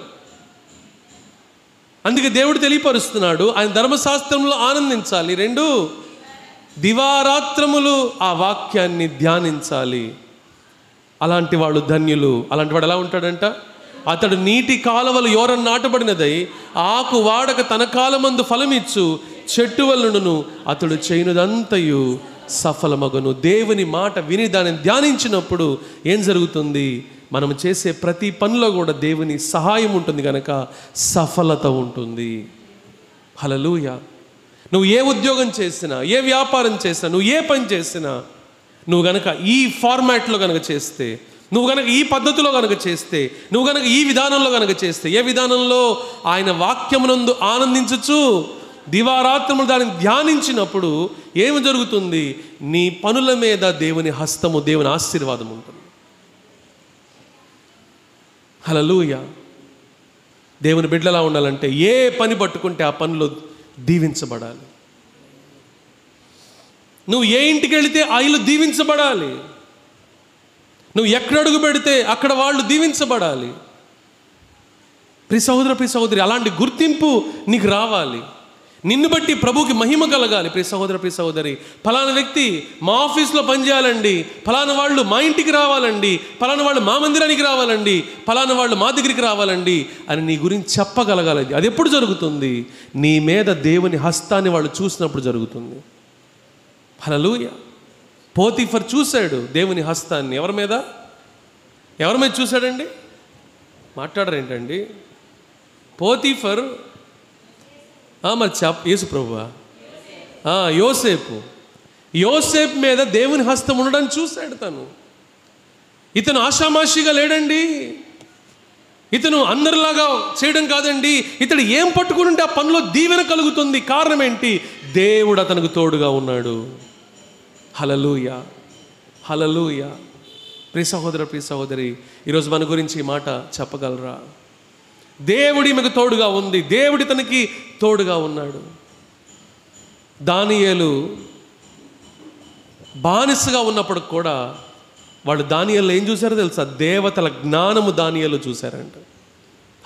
అందుకే దేవుడు తెలియపరుస్తున్నాడు, ఆయన ధర్మశాస్త్రంలో ఆనందించాలి, 2 దివారాత్రములు ఆ వాక్యాన్ని ధ్యానించాలి. అలాంటి వాడు ధన్యులు. అలాంటి వాడు ఎలా ఉంటాడంట? అతడు నీటి కాలువలు యోరను నాటబడినదై ఆకు వాడక తన కాలమందు ఫలమిచ్చు చెట్టు వలనను అతడు చేయనుదంతయు సఫలమగును. దేవుని మాట విని దానిని ధ్యానించినప్పుడు ఏం జరుగుతుంది? మనం చేసే ప్రతి పనిలో కూడా దేవుని సహాయం ఉంటుంది కనుక సఫలత ఉంటుంది. హల్లెలూయా. నువ్వు ఏ ఉద్యోగం చేసినా, ఏ వ్యాపారం చేసినా, నువ్వు ఏ పని చేసినా, నువ్వు గనక ఈ ఫార్మాట్లో కనుక చేస్తే, నువ్వు కనుక ఈ పద్ధతిలో కనుక చేస్తే, నువ్వు కనుక ఈ విధానంలో కనుక చేస్తే, ఏ విధానంలో? ఆయన వాక్యమునందు ఆనందించుచు దివారాత్రములు దానిని ధ్యానించినప్పుడు ఏమి జరుగుతుంది? నీ పనుల మీద దేవుని హస్తము, దేవుని ఆశీర్వాదం ఉంటుంది. హల్లెలూయా. దేవుని బిడ్డలా ఉండాలంటే ఏ పని పట్టుకుంటే ఆ పనిలో దీవించబడాలి. నువ్వు ఏ ఇంటికి వెళితే ఆ ఇల్లు దీవించబడాలి. నువ్వు ఎక్కడ అడుగు పెడితే అక్కడ వాళ్ళు దీవించబడాలి. ప్రియ సహోదరి, అలాంటి గుర్తింపు నీకు రావాలి. నిన్ను బట్టి ప్రభువుకి మహిమ కలగాలి. ప్రియ సహోదరి, ఫలానా వ్యక్తి మా ఆఫీస్లో పనిచేయాలండి, ఫలానా వాళ్ళు మా ఇంటికి రావాలండి, ఫలానా వాళ్ళు మా మందిరానికి రావాలండి, ఫలానా వాళ్ళు మా దగ్గరికి రావాలండి అని నీ గురించి చెప్పగలగాలి. అది ఎప్పుడు జరుగుతుంది? నీ మీద దేవుని హస్తాన్ని వాళ్ళు చూసినప్పుడు జరుగుతుంది. హల్లెలూయా. పోతీఫర్ చూశాడు దేవుని హస్తాన్ని. ఎవరి మీద చూశాడండి? మాట్లాడరేంటండి? పోతీఫర్ మరి యేసు ప్రభువా? యోసేపు మీద దేవుని హస్తం ఉండడానికి చూశాడు తను. ఇతను ఆషామాషిగా లేడండి, ఇతను అందరిలాగా చేయడం కాదండి. ఇతడు ఏం పట్టుకుంటే ఆ పనిలో దీవెన కలుగుతుంది. కారణం ఏంటి? దేవుడు అతనికి తోడుగా ఉన్నాడు. హల్లెలూయా, హల్లెలూయా. ప్రియ సహోదరి, ఈరోజు మన గురించి ఈ మాట చెప్పగలరా? దేవుడి మీకు తోడుగా ఉంది, దేవుడి తనకి తోడుగా ఉన్నాడు. దానియేలు బానిసగా ఉన్నప్పుడు కూడా వాళ్ళు దానియేలు ఏం చూశారో తెలుసా? దేవతల జ్ఞానము దానియేలు చూశారంట.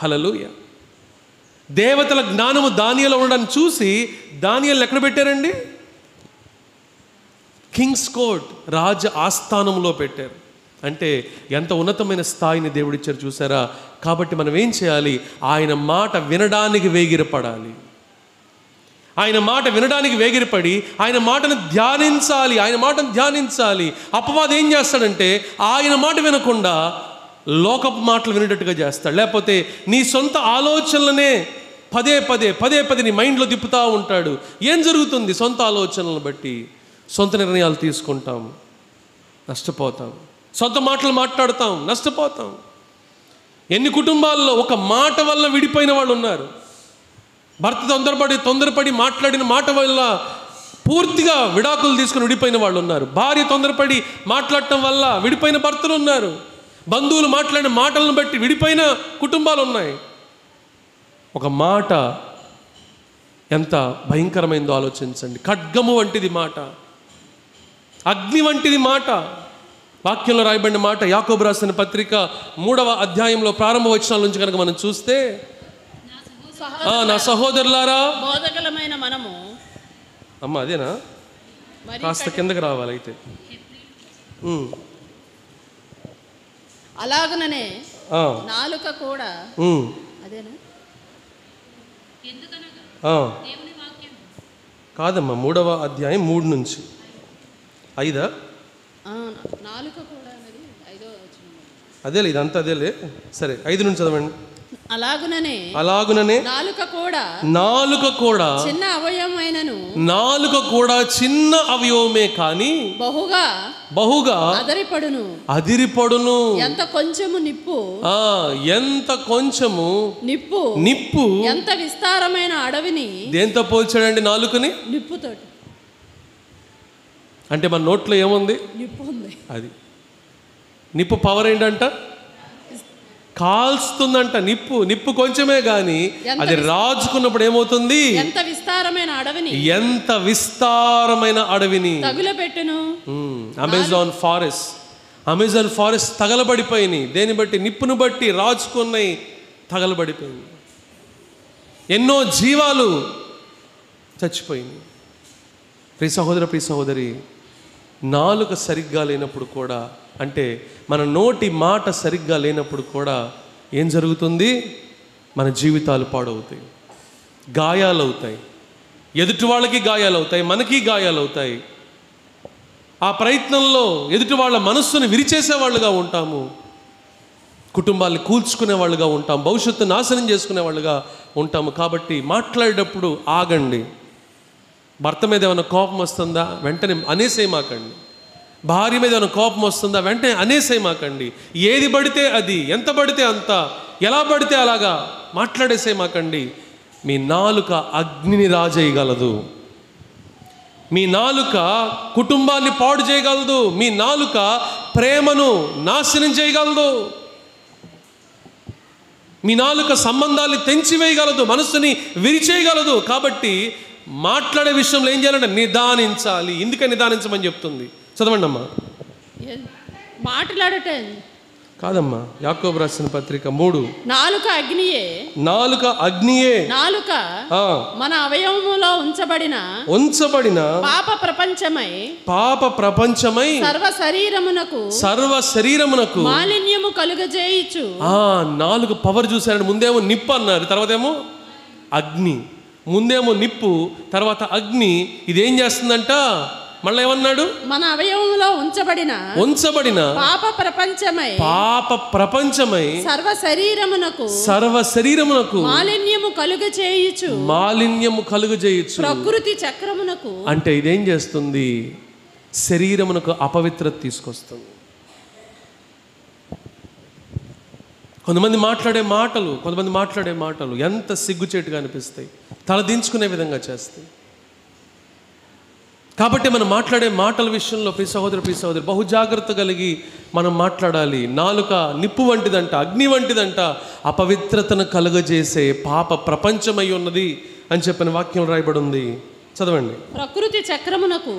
హల్లెలూయా. దేవతల జ్ఞానము దానియేలు ఉండడాన్ని చూసి దానియేలు ఎక్కడ పెట్టారండి? కింగ్స్ కోర్ట్, రాజ ఆస్థానంలో పెట్టారు. అంటే ఎంత ఉన్నతమైన స్థాయిని దేవుడిచ్చారు చూసారా? కాబట్టి మనం ఏం చేయాలి? ఆయన మాట వినడానికి వేగిరపడాలి. ఆయన మాట వినడానికి వేగిరపడి ఆయన మాటను ధ్యానించాలి. అపవాది ఏం చేస్తాడంటే ఆయన మాట వినకుండా లోకపు మాటలు వినేటట్టుగా చేస్తాడు. లేకపోతే నీ సొంత ఆలోచనలనే పదే నీ మైండ్లో తిప్పుతూ ఉంటాడు. ఏం జరుగుతుంది? సొంత ఆలోచనలను బట్టి సొంత నిర్ణయాలు తీసుకుంటాం, నష్టపోతాం. సొంత మాటలు మాట్లాడతాం, నష్టపోతాం. ఎన్ని కుటుంబాల్లో ఒక మాట వల్ల విడిపోయిన వాళ్ళు ఉన్నారు. భర్త తొందరపడి మాట్లాడిన మాట వల్ల పూర్తిగా విడాకులు తీసుకుని విడిపోయిన వాళ్ళు ఉన్నారు. భార్య తొందరపడి మాట్లాడటం వల్ల విడిపోయిన భర్తలు ఉన్నారు. బంధువులు మాట్లాడిన మాటలను బట్టి విడిపోయిన కుటుంబాలు ఉన్నాయి. ఒక మాట ఎంత భయంకరమైందో ఆలోచించండి. ఖడ్గము వంటిది మాట, అగ్ని వంటిది మాట. వాక్యంలో రాయబడిన మాట యాకోబు రాసిన పత్రిక 3వ అధ్యాయంలో ప్రారంభ వచనాల నుంచి కనుక మనం చూస్తే, నా సహోదరులారా, బోధకులమైన మనము, అమ్మ అదేనా? కాస్త కిందకి రావాలి అయితే. అలాగనే నాలుక కూడా అదేనా? కాదమ్మా, 3వ అధ్యాయం 3 నుంచి 5. నాలుక కూడా అనేది 5వ వచనం. అదేలే, ఇదంతా అదేలే. సరే, 5 నుంచి చదవండి. అలాగుననే నాలుక కూడా చిన్న అవయవమే కానీ బహుగా అదిరిపడును. ఎంత కొంచెము నిప్పు ఎంత విస్తారమైన అడవిని దేంతో పోల్చాడండి? నాలుకని నిప్పుతోటి. అంటే మన నోట్లో ఏముంది? నిప్పు ఉంది. అది నిప్పు పవర్ ఏంటంట? కాల్స్తుందంట. నిప్పు కొంచెమే గాని అది రాజుకున్నప్పుడు ఏమవుతుంది? ఎంత విస్తారమైన అడవిని తగులబెట్టును. Amazon forest తగలబడిపోయినాయి. దేని బట్టి? నిప్పును బట్టి రాజుకున్నాయి, తగలబడిపోయింది. ఎన్నో జీవాలు చచ్చిపోయింది. ప్రియ సహోదరి, నాలుక సరిగ్గా లేనప్పుడు కూడా, అంటే మన నోటి మాట సరిగ్గా లేనప్పుడు కూడా ఏం జరుగుతుంది? మన జీవితాలు పాడవుతాయి, గాయాలవుతాయి. ఎదుటి వాళ్ళకి గాయాలవుతాయి, మనకి గాయాలవుతాయి. ఆ ప్రయత్నంలో ఎదుటి వాళ్ళ మనస్సును విరిచేసే వాళ్ళుగా ఉంటాము, కుటుంబాన్ని కూల్చుకునే వాళ్ళుగా ఉంటాం, భవిష్యత్తు నాశనం చేసుకునే వాళ్ళుగా ఉంటాము. కాబట్టి మాట్లాడేటప్పుడు ఆగండి. భర్త మీద ఏమైనా కోపం వస్తుందా? వెంటనే అనేసేయమాకండి. భార్య మీద ఏమైనా కోపం వస్తుందా? వెంటనే అనేసేయమాకండి. ఏది పడితే అది, ఎంత పడితే అంత, ఎలా పడితే అలాగా మాట్లాడేసేయమాకండి. మీ నాలుక అగ్నిని రాజేయగలదు. మీ నాలుక కుటుంబాన్ని పాడు చేయగలదు. మీ నాలుక ప్రేమను నాశనం చేయగలదు. మీ నాలుక సంబంధాన్ని తెంచివేయగలదు, మనస్సుని విరిచేయగలదు. కాబట్టి మాట్లాడే విషయంలో ఏం చేయాలంటే నిదానించాలి. ఎందుకని నిదానించమని చెప్తుంది? చదవండి అమ్మా. కాదమ్మా, యాకోబు రాసిన పత్రిక 3. నాలుక అగ్నియే. నాలుక అగ్నియే. నాలుక మన అవయవములో ఉంచబడిన పాప ప్రపంచమై సర్వ శరీరమునకు మాలిన్యము కలుగజేయుచు. నాలుక పవర్ చూశారండి. ముందేమో నిప్పు అన్నారు, తర్వాత ఏమో అగ్ని. ముందేమో నిప్పు, తర్వాత అగ్ని. ఇదేం చేస్తుందంట? మళ్ళీ ఏమన్నాడు? మన అవయవములో ఉంచబడిన పాప ప్రపంచమై సర్వ శరీరమునకు మాలిన్యము కలుగజేయుచు ప్రకృతి చక్రమునకు. అంటే ఇదేం చేస్తుంది? శరీరమునకు అపవిత్రత తీసుకొస్తుంది. కొంతమంది మాట్లాడే మాటలు ఎంత సిగ్గుచేటుగా అనిపిస్తాయి, తలదించుకునే విధంగా చేస్తాయి. కాబట్టి మనం మాట్లాడే మాటల విషయంలో ప్రియ సహోదరి బహు జాగ్రత్త కలిగి మనం మాట్లాడాలి. నాలుక నిప్పు వంటిదంట, అగ్ని వంటిదంట, అపవిత్రతను కలుగజేసే పాప ప్రపంచమై ఉన్నది అని చెప్పిన వాక్యం రాయబడి ఉంది. చదవండి. ప్రకృతి చక్రమునకు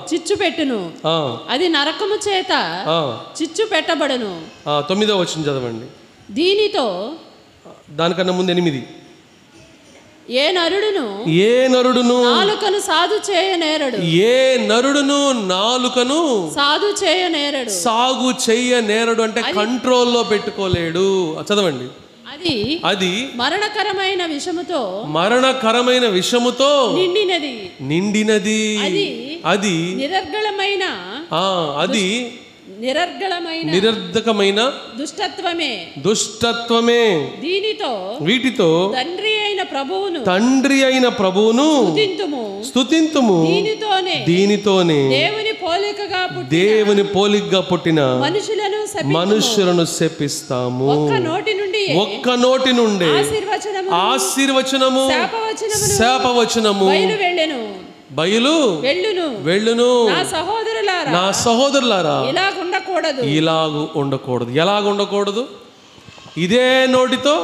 చిచ్చు పెట్టును, అది నరకము చేత చిచ్చు పెట్టబడును. 9వ వచనం చదవండి. దీనితో, దానికన్నా ముందు 8, ఏ నరుడును నాలుకను సాగు చేయనేరడు. అంటే కంట్రోల్లో పెట్టుకోలేడు. చదవండి. అది మరణకరమైన విషముతో నిండినది. అది నిరర్ధకమైన దుష్టత్వమే. వీటితో తండ్రి అయిన ప్రభువును స్తుతింతుము. దీనితోనే దేవుని పోలికగా పుట్టిన మనుషులను శపిస్తాము. ఒక్క నోటి నుండి ఆశీర్వచనము శాపవచనము బయలు వెళ్ళును. నా సహోదరులారా, ఇలాగు ఉండకూడదు. ఇదే నోటితో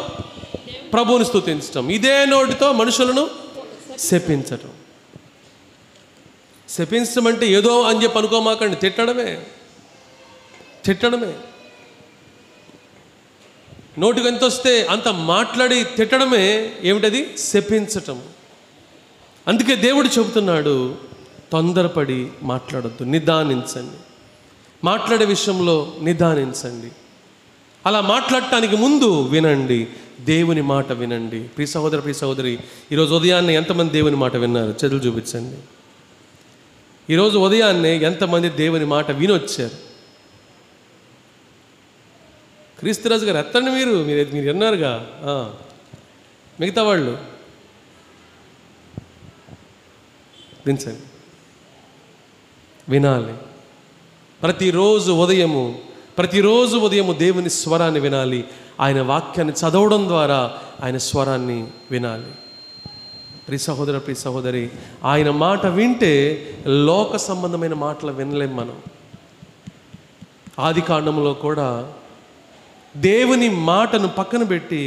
ప్రభువుని స్తుతించటం, ఇదే నోటితో మనుషులను శపించటం అంటే ఏదో అని చెప్పి అనుకోమాకండి. తిట్టడమే. నోటికి ఎంత వస్తే అంత మాట్లాడి తిట్టడమే ఏమిటది? శపించటం. అందుకే దేవుడు చెబుతున్నాడు, తొందరపడి మాట్లాడొద్దు, నిదానించండి. మాట్లాడే విషయంలో నిదానించండి. అలా మాట్లాడటానికి ముందు వినండి, దేవుని మాట వినండి. ప్రియ సహోదరి, ఈరోజు ఉదయాన్నే ఎంతమంది దేవుని మాట విన్నారు? చేతులు చూపించండి. ఈరోజు ఉదయాన్నే ఎంతమంది దేవుని మాట వినొచ్చారు? క్రీస్తురాజు గారు ఎత్తండి. మీరు విన్నారుగా. మిగతా వాళ్ళు దించండి. వినాలి. ప్రతిరోజు ఉదయము దేవుని స్వరాన్ని వినాలి. ఆయన వాక్యాన్ని చదవడం ద్వారా ఆయన స్వరాన్ని వినాలి. ప్రియ సహోదరి, ఆయన మాట వింటే లోక సంబంధమైన మాటలు వినలేం మనం. ఆది కాండంలో కూడా దేవుని మాటను పక్కన పెట్టి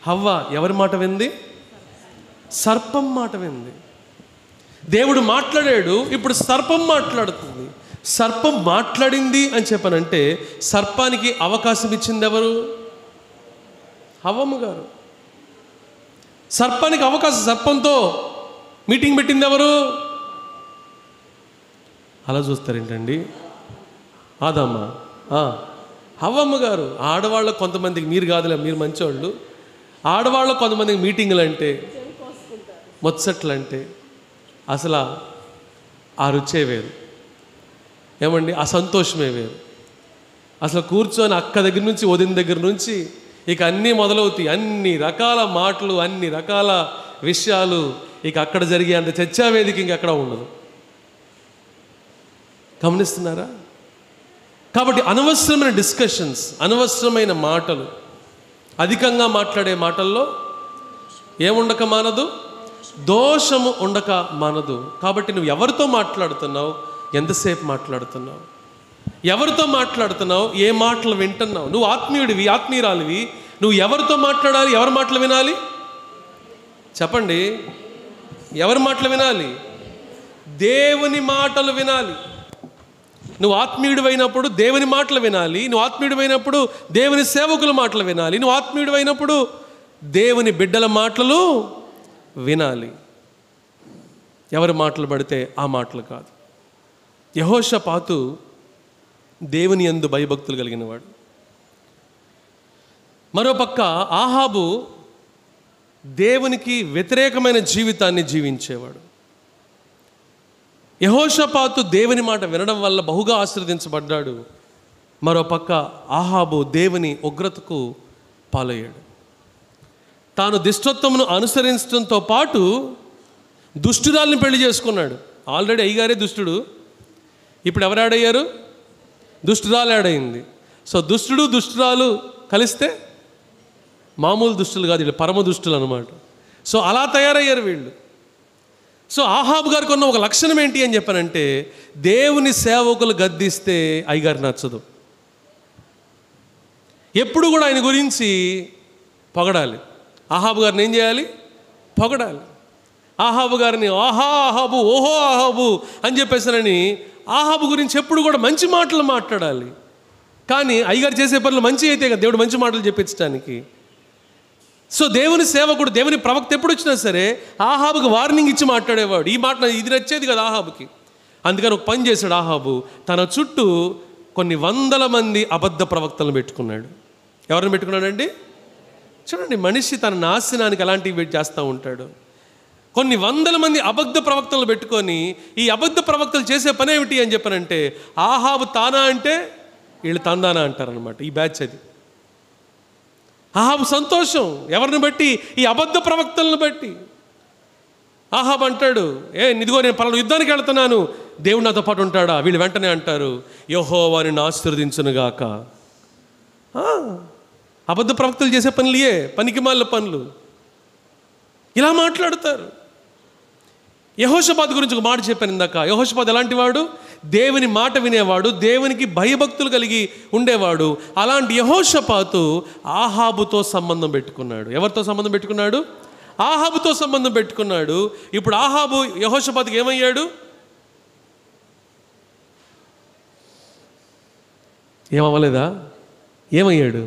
హవ్వ ఎవరి మాట వింది? సర్పం మాట వింది. దేవుడు మాట్లాడాడు, ఇప్పుడు సర్పం మాట్లాడుతుంది. సర్పం మాట్లాడింది అని చెప్పనంటే సర్పానికి అవకాశం ఇచ్చింది ఎవరు? హవ్వమ్మ గారు. సర్పానికి అవకాశం, సర్పంతో మీటింగ్ పెట్టింది ఎవరు? అలా చూస్తారేంటండి? ఆదమ్మ, హవ్వమ్మ గారు. ఆడవాళ్ళకు కొంతమందికి, మీరు కాదులే, మీరు మంచివాళ్ళు, ఆడవాళ్ళకు కొంతమందికి మీటింగులు అంటే, ముచ్చట్లు అంటే అసలు ఆ రుచే వేరు. ఏమండి? ఆ సంతోషమే వేరు. అసలు కూర్చొని అక్క దగ్గర నుంచి వదిన దగ్గర నుంచి ఇక అన్నీ మొదలవుతాయి. అన్ని రకాల మాటలు, అన్ని రకాల విషయాలు ఇక అక్కడ జరిగే అంత చర్చా వేదిక ఇంకెక్కడ ఉండదు. గమనిస్తున్నారా? కాబట్టి అనవసరమైన డిస్కషన్స్, అనవసరమైన మాటలు, అధికంగా మాట్లాడే మాటల్లో ఏముండక మానదు? దోషము ఉండక మానదు. కాబట్టి నువ్వు ఎవరితో మాట్లాడుతున్నావు? ఎంతసేపు మాట్లాడుతున్నావు? ఎవరితో మాట్లాడుతున్నావు? ఏ మాటలు వింటున్నావు? నువ్వు ఆత్మీయుడివి, ఆత్మీయురాలివి, నువ్వు ఎవరితో మాట్లాడాలి? ఎవరి మాటలు వినాలి? చెప్పండి. ఎవరి మాటలు వినాలి? దేవుని మాటలు వినాలి. నువ్వు ఆత్మీయుడివైనప్పుడు దేవుని మాటలు వినాలి, నువ్వు ఆత్మీయుడివైనప్పుడు దేవుని సేవకుల మాటలు వినాలి, నువ్వు ఆత్మీయుడివైనప్పుడు దేవుని బిడ్డల మాటలు వినాలి. ఎవరి మాటలు పడితే ఆ మాటలు కాదు. యెహోషాపాతు దేవుని యందు భయభక్తులు కలిగిన వాడు. మరోపక్క ఆహాబు దేవునికి వ్యతిరేకమైన జీవితాన్ని జీవించేవాడు. యెహోషాపాతు దేవుని మాట వినడం వల్ల బహుగా ఆశీర్వదించబడ్డాడు. మరోపక్క ఆహాబు దేవుని ఉగ్రతకు పాలయ్యాడు. తాను దుష్టత్వమును అనుసరించడంతో పాటు దుష్టురాల్ని పెళ్లి చేసుకున్నాడు. ఆల్రెడీ అయ్యగారే దుష్టుడు, ఇప్పుడు ఎవరు యాడయ్యారు? దుష్టురాలు యాడైంది. సో దుష్టుడు దుష్టురాలు కలిస్తే మామూలు దుష్టులు కాదు, వీళ్ళు పరమ దుష్టులు అనమాట. సో అలా తయారయ్యారు వీళ్ళు. సో ఆహాబు గారికి ఉన్న ఒక లక్షణం ఏంటి అని చెప్పానంటే, దేవుని సేవకులు గద్దిస్తే అయ్యగారు నచ్చదు. ఎప్పుడు కూడా ఆయన గురించి పొగడాలి. ఆహాబు గారిని ఏం చేయాలి? పొగడాలి. ఆహాబు గారిని ఆహా ఆహాబు, ఓహో ఆహాబు అని చెప్పేసానని ఆహాబు గురించి ఎప్పుడు కూడా మంచి మాటలు మాట్లాడాలి. కానీ అయ్యగారు చేసే పనులు మంచి అయితే కదా దేవుడు మంచి మాటలు చెప్పించడానికి. సో దేవుని సేవకుడు, దేవుని ప్రవక్త ఎప్పుడు వచ్చినా సరే ఆహాబుకి వార్నింగ్ ఇచ్చి మాట్లాడేవాడు. ఈ మాట ఇది నచ్చేది కదా ఆహాబుకి. అందుకని ఒక పని చేశాడు ఆహాబు, తన చుట్టూ కొన్ని వందల మంది అబద్ధ ప్రవక్తలను పెట్టుకున్నాడు. ఎవరిని పెట్టుకున్నాడండి? చూడండి, మనిషి తన నాశనానికి ఎలాంటివి చేస్తూ ఉంటాడు. కొన్ని వందల మంది అబద్ధ ప్రవక్తలను పెట్టుకొని, ఈ అబద్ధ ప్రవక్తలు చేసే పని ఏమిటి అని చెప్పానంటే, ఆహాబు తానా అంటే వీళ్ళు తందానా అంటారనమాట. ఈ బ్యాచ్ అది. ఆహాబు సంతోషం ఎవరిని బట్టి? ఈ అబద్ధ ప్రవక్తలను బట్టి. ఆహాబు అంటాడు, ఇదిగో నేను పలానా యుద్ధానికి వెళ్తున్నాను, దేవుడు నాతో పాటు ఉంటాడా? వీళ్ళు వెంటనే అంటారు, యెహోవా నిన్ను ఆశీర్వదించునుగాక. అబద్ధ ప్రవక్తలు చేసే పనులు పనికిమాలిన పనులు. ఇలా మాట్లాడతారు. యెహోషాపాతు గురించి ఒక మాట చెప్పాను ఇందాక. యెహోషాపాతు ఎలాంటి వాడు? దేవుని మాట వినేవాడు, దేవునికి భయభక్తులు కలిగి ఉండేవాడు. అలాంటి యెహోషాపాతు ఆహాబుతో సంబంధం పెట్టుకున్నాడు. ఎవరితో సంబంధం పెట్టుకున్నాడు? ఆహాబుతో సంబంధం పెట్టుకున్నాడు. ఇప్పుడు ఆహాబు యెహోషాపాతుకి ఏమయ్యాడు? ఏమవ్వలేదా? ఏమయ్యాడు?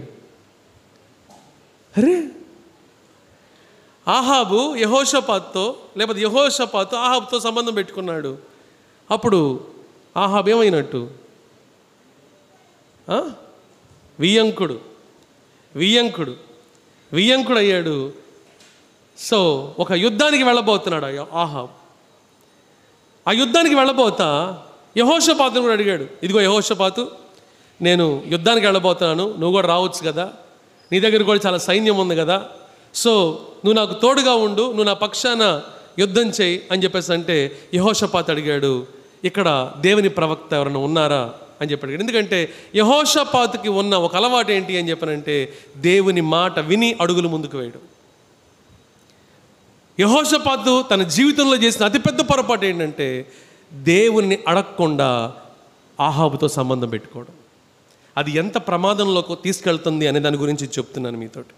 అరే, ఆహాబు యెహోషాపాతుతో, లేకపోతే యెహోషాపాతు ఆహాబుతో సంబంధం పెట్టుకున్నాడు. అప్పుడు ఆహాబు ఏమైనట్టు? వియ్యంకుడు అయ్యాడు. సో ఒక యుద్ధానికి వెళ్ళబోతున్నాడు ఆహాబు. ఆ యుద్ధానికి వెళ్ళబోతా యెహోషాపాతును కూడా అడిగాడు, ఇదిగో యెహోషాపాతు, నేను యుద్ధానికి వెళ్ళబోతున్నాను, నువ్వు కూడా రావచ్చు కదా, నీ దగ్గర కూడా చాలా సైన్యం ఉంది కదా, సో నువ్వు నాకు తోడుగా ఉండు, నువ్వు నా పక్షాన యుద్ధం చేయి అని చెప్పేసి అంటే యెహోషాపాతు అడిగాడు, ఇక్కడ దేవుని ప్రవక్త ఎవరైనా ఉన్నారా అని చెప్పి అడిగాడు. ఎందుకంటే యెహోషాపాతుకి ఉన్న ఒక అలవాటు ఏంటి అని చెప్పానంటే, దేవుని మాట విని అడుగులు ముందుకు వేయడం. యెహోషాపాతు తన జీవితంలో చేసిన అతిపెద్ద పొరపాటు ఏంటంటే, దేవుని అడగకుండా ఆహాబుతో సంబంధం పెట్టుకోవడం. అది ఎంత ప్రమాదంలోకి తీసుకెళ్తుంది అనే దాని గురించి చెప్తున్నాను మీతోటి.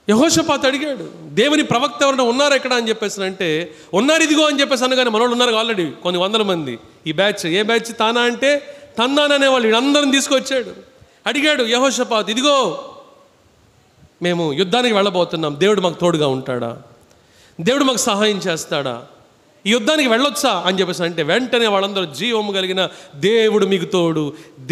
యెహోషాపాతు అడిగాడు, దేవుని ప్రవక్త ఎవరైనా ఉన్నారా ఇక్కడ అని చెప్పేసి అంటే, ఉన్నారు ఇదిగో అని చెప్పేసి అనగానే మనోళ్ళు ఉన్నారు ఆల్రెడీ కొన్ని వందల మంది. ఈ బ్యాచ్ ఏ బ్యాచ్? తానా అంటే తందానా అనేవాళ్ళు. వీళ్ళందరిని తీసుకొచ్చాడు. అడిగాడు యెహోషాపాతు, ఇదిగో మేము యుద్ధానికి వెళ్ళబోతున్నాం, దేవుడు మాకు తోడుగా ఉంటాడా? దేవుడు మాకు సహాయం చేస్తాడా? ఈ యుద్ధానికి వెళ్ళొచ్చా అని చెప్పేసి అంటే వెంటనే వాళ్ళందరూ జీవము కలిగిన దేవుడు మీకు తోడు,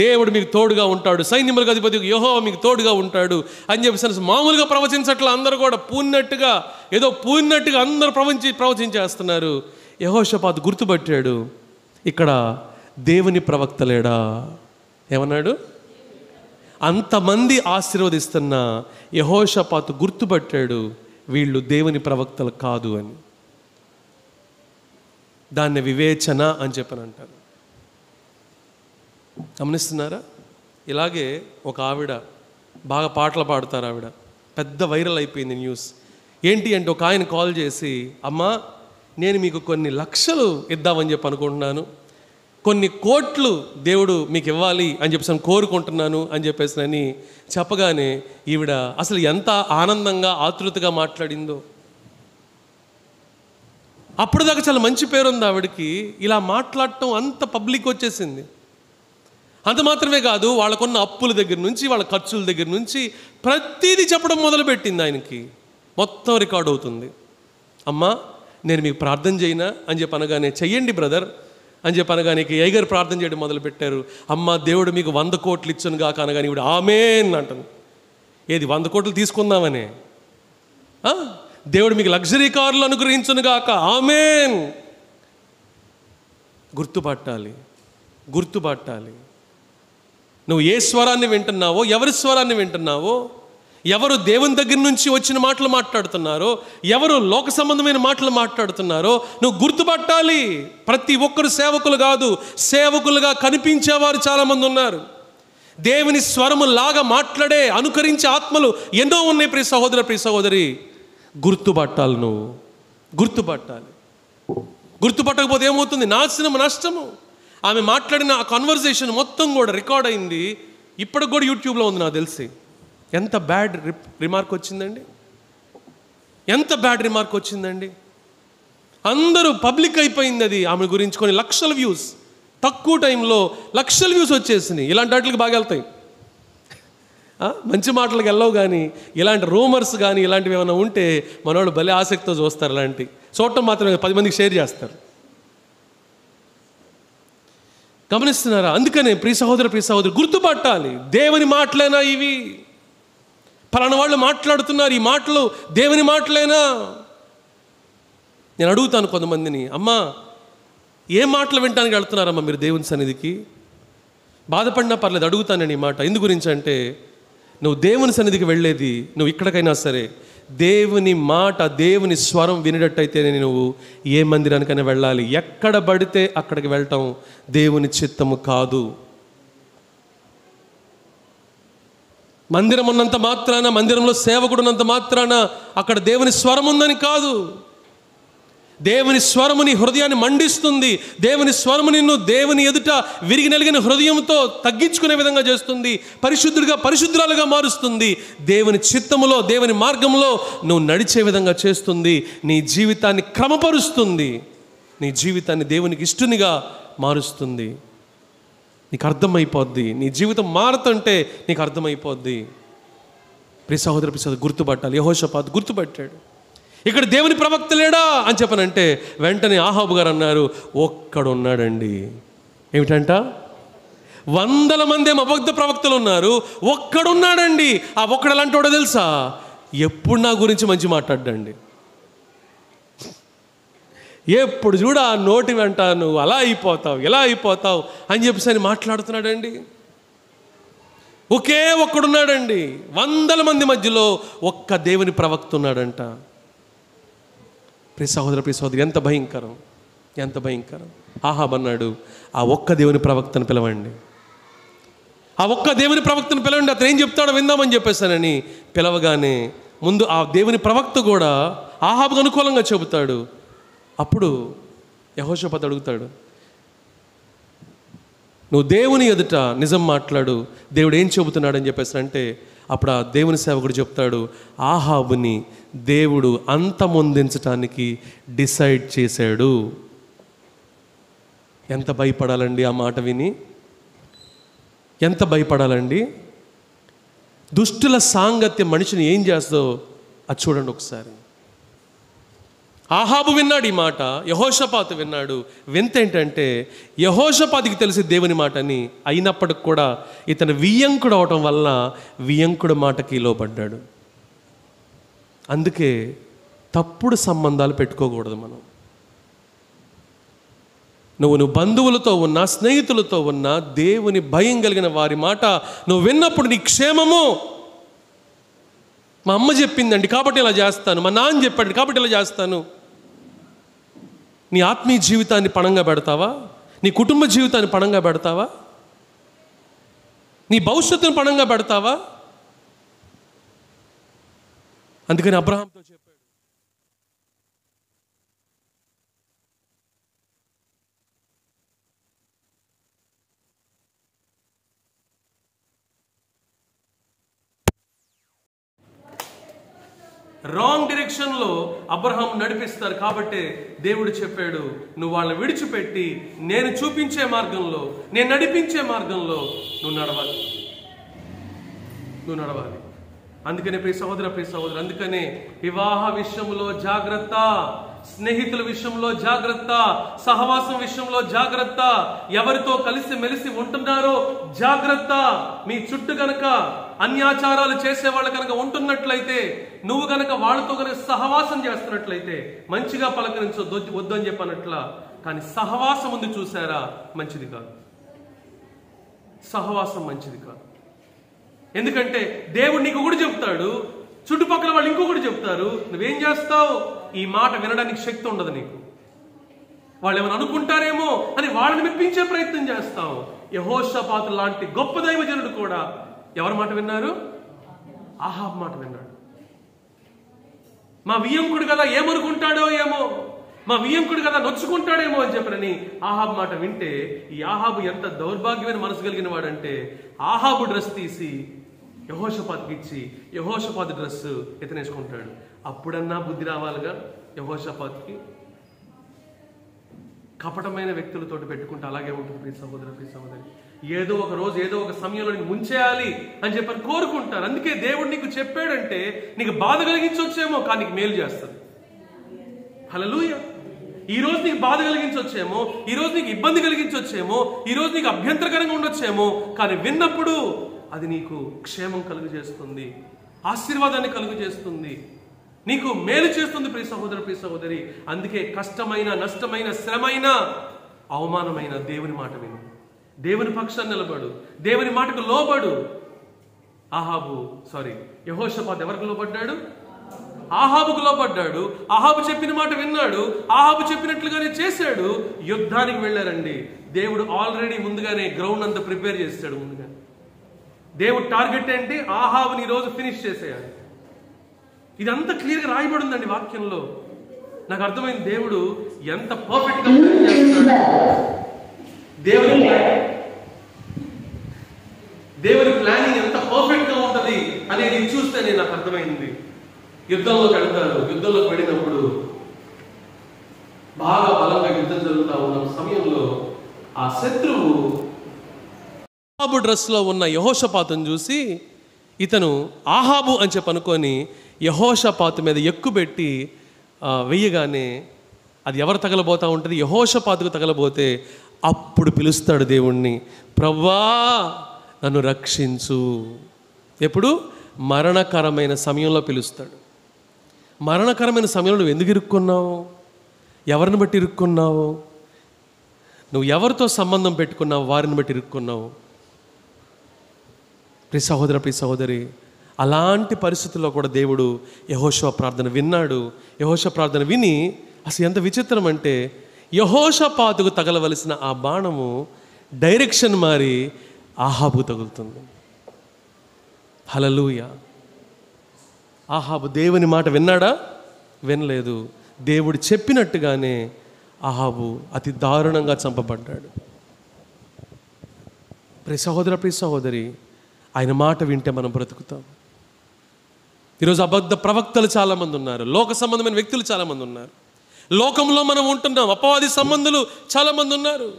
దేవుడు మీకు తోడుగా ఉంటాడు, సైన్యములకు అధిపతి యెహోవా మీకు తోడుగా ఉంటాడు అని చెప్పేసి మామూలుగా ప్రవచించట్లా, అందరూ కూడా పూన్నట్టుగా అందరూ ప్రవచించేస్తున్నారు. యెహోషాపాతు గుర్తుపట్టాడు, ఇక్కడ దేవుని ప్రవక్త లేడా? ఏమన్నాడు? అంతమంది ఆశీర్వదిస్తున్న యెహోషాపాతు గుర్తుపట్టాడు, వీళ్ళు దేవుని ప్రవక్తలు కాదు అని. దాన్ని వివేచన అని చెప్పని అంటారు. గమనిస్తున్నారా? ఇలాగే ఒక ఆవిడ బాగా పాటలు పాడుతారు. ఆవిడ పెద్ద వైరల్ అయిపోయింది న్యూస్. ఏంటి అంటే, ఒక ఆయన కాల్ చేసి, అమ్మా నేను మీకు కొన్ని లక్షలు ఇద్దామని చెప్పి అనుకుంటున్నాను, కొన్ని కోట్లు దేవుడు మీకు ఇవ్వాలి అని చెప్పేసి కోరుకుంటున్నాను అని చెప్పేసి అని చెప్పగానే ఈవిడ అసలు ఎంత ఆనందంగా ఆతృతగా మాట్లాడిందో. అప్పుడు దాకా చాలా మంచి పేరు ఉంది ఆవిడకి, ఇలా మాట్లాడటం అంత పబ్లిక్ వచ్చేసింది. అంత మాత్రమే కాదు, వాళ్ళకున్న అప్పుల దగ్గర నుంచి వాళ్ళ ఖర్చుల దగ్గర నుంచి ప్రతిదీ చెప్పడం మొదలుపెట్టింది. ఆయనకి మొత్తం రికార్డ్ అవుతుంది. అమ్మా నేను మీకు ప్రార్థన చేయనా అని చెప్పి అనగానే, చెయ్యండి బ్రదర్ అని చెప్పి అనగానే అయ్యగారు ప్రార్థన చేయడం మొదలుపెట్టారు. అమ్మ దేవుడు మీకు 100 కోట్లు ఇచ్చును గాక అనగానే ఇప్పుడు ఆమేన్ అంటుంది. ఏది 100 కోట్లు తీసుకుందామనే? దేవుడు మీకు లగ్జరీ కార్లు అనుగ్రహించును గాక, ఆమేన్. గుర్తుపట్టాలి. నువ్వు ఏ స్వరాన్ని వింటున్నావో, ఎవరి స్వరాన్ని వింటున్నావో, ఎవరు దేవుని దగ్గర నుంచి వచ్చిన మాటలు మాట్లాడుతున్నారో, ఎవరు లోక సంబంధమైన మాటలు మాట్లాడుతున్నారో నువ్వు గుర్తుపట్టాలి. ప్రతి ఒక్కరు సేవకులు కాదు, సేవకులుగా కనిపించేవారు చాలామంది ఉన్నారు. దేవుని స్వరము లాగా మాట్లాడే అనుకరించే ఆత్మలు ఎన్నో ఉన్నాయి. ప్రియ సహోదర, ప్రియ సహోదరి, గుర్తుపట్టాలి. నువ్వు గుర్తుపట్టకపోతే ఏమవుతుంది? నాశనము, నష్టము. ఆమె మాట్లాడిన ఆ కన్వర్జేషన్ మొత్తం కూడా రికార్డ్ అయింది. ఇప్పటికి కూడా యూట్యూబ్లో ఉంది నాకు తెలిసి. ఎంత బ్యాడ్ రిమార్క్ వచ్చిందండి. అందరూ పబ్లిక్ అయిపోయింది అది. ఆమె గురించి కొన్ని లక్షల వ్యూస్, తక్కువ టైంలో లక్షల వ్యూస్ వచ్చేసినాయి. ఇలాంటి వాటికి బాగా వెళ్తాయి. మంచి మాటలకు వెళ్ళవు, కానీ ఇలాంటి రూమర్స్ కానీ ఇలాంటివి ఏమైనా ఉంటే మనవాళ్ళు భలే ఆసక్తితో చూస్తారు. ఇలాంటి చూడటం మాత్రమే 10 మందికి షేర్ చేస్తారు. గమనిస్తున్నారా? అందుకనే ప్రియ సహోదరు గుర్తుపట్టాలి. దేవుని మాటలేనా ఇవి? ఫలానా వాళ్ళు మాట్లాడుతున్నారు, ఈ మాటలు దేవుని మాటలేనా? నేను అడుగుతాను కొంతమందిని, అమ్మా ఏ మాటలు వినటానికి వెళ్తున్నారమ్మా మీరు దేవుని సన్నిధికి? బాధపడినా పర్లేదు, అడుగుతానని ఈ మాట. ఎందు గురించి అంటే, నువ్వు దేవుని సన్నిధికి వెళ్ళేది, నువ్వు ఇక్కడికైనా సరే దేవుని మాట, దేవుని స్వరం వినేటట్టయితేనే నువ్వు ఏ మందిరానికైనా వెళ్ళాలి. ఎక్కడ పడితే అక్కడికి వెళ్ళటం దేవుని చిత్తము కాదు. మందిరం ఉన్నంత మాత్రాన, మందిరంలో సేవకుడు ఉన్నంత మాత్రాన అక్కడ దేవుని స్వరం ఉందని కాదు. దేవుని స్వరము నీ హృదయాన్ని మండిస్తుంది. దేవుని స్వరము నిన్ను దేవుని ఎదుట విరిగి నలిగిన హృదయంతో తగ్గించుకునే విధంగా చేస్తుంది. పరిశుద్ధుడిగా, పరిశుద్ధురాలుగా మారుస్తుంది. దేవుని చిత్తములో, దేవుని మార్గంలో నువ్వు నడిచే విధంగా చేస్తుంది. నీ జీవితాన్ని క్రమపరుస్తుంది. నీ జీవితాన్ని దేవునికి ఇష్టనిగా మారుస్తుంది. నీకు అర్థమైపోద్ది. నీ జీవితం మారుతుంటే నీకు అర్థమైపోద్ది. ప్రియ సహోదరు గుర్తుపట్టాలి. యెహోషాపాతు గుర్తుపట్టాడు. ఇక్కడ దేవుని ప్రవక్త లేడా అని చెప్పనంటే వెంటనే ఆహాబు గారు అన్నారు, ఒక్కడున్నాడండి. ఏమిటంట? 100 మంది అబద్ధ ప్రవక్తలు ఉన్నారు, ఒక్కడున్నాడండి. ఆ ఒక్కడు ఎలాంటి వాడో తెలుసా? ఎప్పుడు నా గురించి మంచి మాట్లాడండి. ఎప్పుడు చూడ ఆ నోటి వెంట నువ్వు అలా అయిపోతావు, ఎలా అయిపోతావు అని చెప్పేసి అని మాట్లాడుతున్నాడండి. ఒకే ఒక్కడున్నాడండి. 100 మంది మధ్యలో ఒక్క దేవుని ప్రవక్త ఉన్నాడంట. ప్రియ సహోదరి, ఎంత భయంకరం, ఎంత భయంకరం. ఆహాబ్ అన్నాడు, ఆ ఒక్క దేవుని ప్రవక్తను పిలవండి, ఆ ఒక్క దేవుని ప్రవక్తను పిలవండి, అతను ఏం చెప్తాడో విందామని చెప్పేసానని పిలవగానే ముందు ఆ దేవుని ప్రవక్త కూడా ఆహాబుకు అనుకూలంగా చెబుతాడు. అప్పుడు యెహోషాపాతు అడుగుతాడు, నువ్వు దేవుని ఎదుట నిజం మాట్లాడు, దేవుడు ఏం చెబుతున్నాడని చెప్పేసి అంటే అప్పుడు ఆ దేవుని సేవకుడు చెప్తాడు, ఆహాబుని దేవుడు అంతమొందించటానికి డిసైడ్ చేశాడు. ఎంత భయపడాలండి ఆ మాట విని, ఎంత భయపడాలండి. దుష్టుల సాంగత్యం మనిషిని ఏం చేస్తుందో అది చూడండి ఒకసారి. ఆహాబు విన్నాడు ఈ మాట, యెహోషాపాతు విన్నాడు. వింత ఏంటంటే యెహోషాపాతుకి తెలిసి దేవుని మాటని, అయినప్పటికి కూడా ఇతను వియ్యంకుడు అవటం వల్ల వియ్యంకుడు మాటకి లోబడ్డాడు. అందుకే తప్పుడు సంబంధాలు పెట్టుకోకూడదు మనం. నువ్వు బంధువులతో ఉన్నా, స్నేహితులతో ఉన్నా, దేవుని భయం కలిగిన వారి మాట నువ్వు విన్నప్పుడు నీ క్షేమము. మా అమ్మ చెప్పిందండి కాబట్టి ఇలా చేస్తాను, మా నాన్న చెప్పాడు కాబట్టి ఇలా చేస్తాను. నీ ఆత్మీయ జీవితాన్ని పణంగా పెడతావా? నీ కుటుంబ జీవితాన్ని పణంగా పెడతావా? నీ భవిష్యత్తును పణంగా పెడతావా? అందుకని అబ్రహాంతో చెప్పాడు, రాంగ్ డైరెక్షన్లో అబ్రహాం నడిపిస్తారు. కాబట్టి దేవుడు చెప్పాడు, నువ్వు వాళ్ళని విడిచిపెట్టి నేను చూపించే మార్గంలో, నేను నడిపించే మార్గంలో నువ్వు నడవాలి. అందుకనే ప్రియ సహోదర, అందుకనే వివాహ విషయంలో జాగ్రత్త, స్నేహితుల విషయంలో జాగ్రత్త, సహవాసం విషయంలో జాగ్రత్త, ఎవరితో కలిసి మెలిసి ఉంటున్నారో జాగ్రత్త. మీ చుట్టూ గనక అన్యాచారాలు చేసే వాళ్ళు కనుక ఉంటున్నట్లయితే, నువ్వు గనక వాళ్ళతో కనుక సహవాసం చేస్తున్నట్లయితే మంచిగా పలకరించొద్దు, వద్దు అని చెప్పనట్ల. కానీ సహవాసం ఉంది చూసారా, మంచిది కాదు. సహవాసం మంచిది కాదు. ఎందుకంటే దేవుడు నీకు ఒకటి చెప్తాడు, చుట్టుపక్కల వాళ్ళు ఇంకొకటి చెప్తారు. నువ్వేం చేస్తావు? ఈ మాట వినడానికి శక్తి ఉండదు నీకు. వాళ్ళు ఏమైనా అనుకుంటారేమో అని వాళ్ళని మెప్పించే ప్రయత్నం చేస్తావు. యెహోషాపాతు లాంటి గొప్ప దైవజనుడు కూడా ఎవరి మాట విన్నారు? ఆహాబు మాట విన్నాడు. మా వియ్యంకుడు కదా ఏమనుకుంటాడో ఏమో, మా వియ్యంకుడు కదా నొచ్చుకుంటాడేమో అని చెప్పనని ఆహాబు మాట వింటే, ఈ ఆహాబు ఎంత దౌర్భాగ్యమైన మనసు కలిగిన వాడంటే, ఆహాబు డ్రెస్ తీసి యెహోషాపాతుకి ఇచ్చి యెహోషాపాతు డ్రెస్ ఎత్తనేసుకుంటాడు. అప్పుడన్నా బుద్ధి రావాలిగా యెహోషాపాతుకి. కపటమైన వ్యక్తులతో పెట్టుకుంటే అలాగే ఉంటుంది ప్రియ సహోదరి. ఏదో ఒక రోజు ఏదో ఒక సమయంలో నేను ముంచేయాలి అని చెప్పని కోరుకుంటారు. అందుకే దేవుడు నీకు చెప్పాడంటే నీకు బాధ కలిగించొచ్చేమో, కానీ నీకు మేలు చేస్తుంది. హల్లెలూయా. ఈ రోజు నీకు బాధ కలిగించొచ్చేమో, ఈ రోజు నీకు ఇబ్బంది కలిగించొచ్చేమో, ఈ రోజు నీకు అభ్యంతరకరంగా ఉండొచ్చేమో, కానీ విన్నప్పుడు అది నీకు క్షేమం కలుగు చేస్తుంది, ఆశీర్వాదాన్ని కలుగు చేస్తుంది, నీకు మేలు చేస్తుంది ప్రియ సహోదరి. అందుకే కష్టమైన, నష్టమైన, శ్రమైన, అవమానమైన దేవుని మాట విను, దేవుని పక్షాన్ని నిలబడు, దేవుని మాటకు లోబడు. యెహోషాపాతు ఎవరికి లోబడ్డాడు? ఆహాబుకు లోబడ్డాడు. ఆహాబు చెప్పిన మాట విన్నాడు, ఆహాబు చెప్పినట్లుగానే చేశాడు. యుద్ధానికి వెళ్ళారండి. దేవుడు ఆల్రెడీ ముందుగానే గ్రౌండ్ అంతా ప్రిపేర్ చేశాడు. ముందుగా దేవుడు టార్గెట్ ఏంటి? ఆహాబుని ఈ రోజు ఫినిష్ చేసేయాలి. ఇదంతా క్లియర్గా రాయబడి ఉందండి వాక్యంలో. నాకు అర్థమైంది దేవుడు ఎంత పర్ఫెక్ట్ గా దేవుని ప్లానింగ్ ఎంత పర్ఫెక్ట్ గా ఉంటది అనేది చూస్తేనే నాకు అర్థమైంది. యుద్ధంలోకి వెళ్తారు. యుద్ధంలోకి వెళ్ళినప్పుడు బాగా బలంగా యుద్ధం జరుగుతూ ఉన్న సమయంలో ఆ శత్రువు ఆహాబు డ్రెస్ లో ఉన్న యెహోషాపాతును చూసి ఇతను ఆహాబు అని చెప్పి అనుకొని యెహోషాపాతు మీద ఎక్కుపెట్టి వెయ్యగానే అది ఎవరు తగలబోతా ఉంటుంది? యెహోషాపాతుకు తగలబోతే అప్పుడు పిలుస్తాడు దేవుణ్ణి, ప్రవ్వా నన్ను రక్షించు. ఎప్పుడు? మరణకరమైన సమయంలో పిలుస్తాడు. మరణకరమైన సమయంలో నువ్వు ఎందుకు ఇరుక్కున్నావు? ఎవరిని బట్టి ఇరుక్కున్నావు? నువ్వు ఎవరితో సంబంధం పెట్టుకున్నావు? వారిని బట్టి ఇరుక్కున్నావు. ప్రియ సహోదరి, అలాంటి పరిస్థితుల్లో కూడా దేవుడు యెహోషువ ప్రార్థన విన్నాడు. యెహోషువ ప్రార్థన విని అసలు ఎంత విచిత్రం అంటే, యెహోషాపాతుకు తగలవలసిన ఆ బాణము డైరెక్షన్ మారి ఆహాబు తగులుతుంది. హల్లెలూయా. ఆహాబు దేవుని మాట విన్నాడా? వినలేదు. దేవుడు చెప్పినట్టుగానే ఆహాబు అతి దారుణంగా చంపబడ్డాడు. ప్రియ సహోదరి, ఆయన మాట వింటే మనం బ్రతుకుతాం. ఈరోజు అబద్ధ ప్రవక్తలు చాలామంది ఉన్నారు, లోక సంబంధమైన వ్యక్తులు చాలామంది ఉన్నారు. లోకంలో మనం ఉంటున్నాం, అపవాది సంబంధులు చాలామంది ఉన్నారు.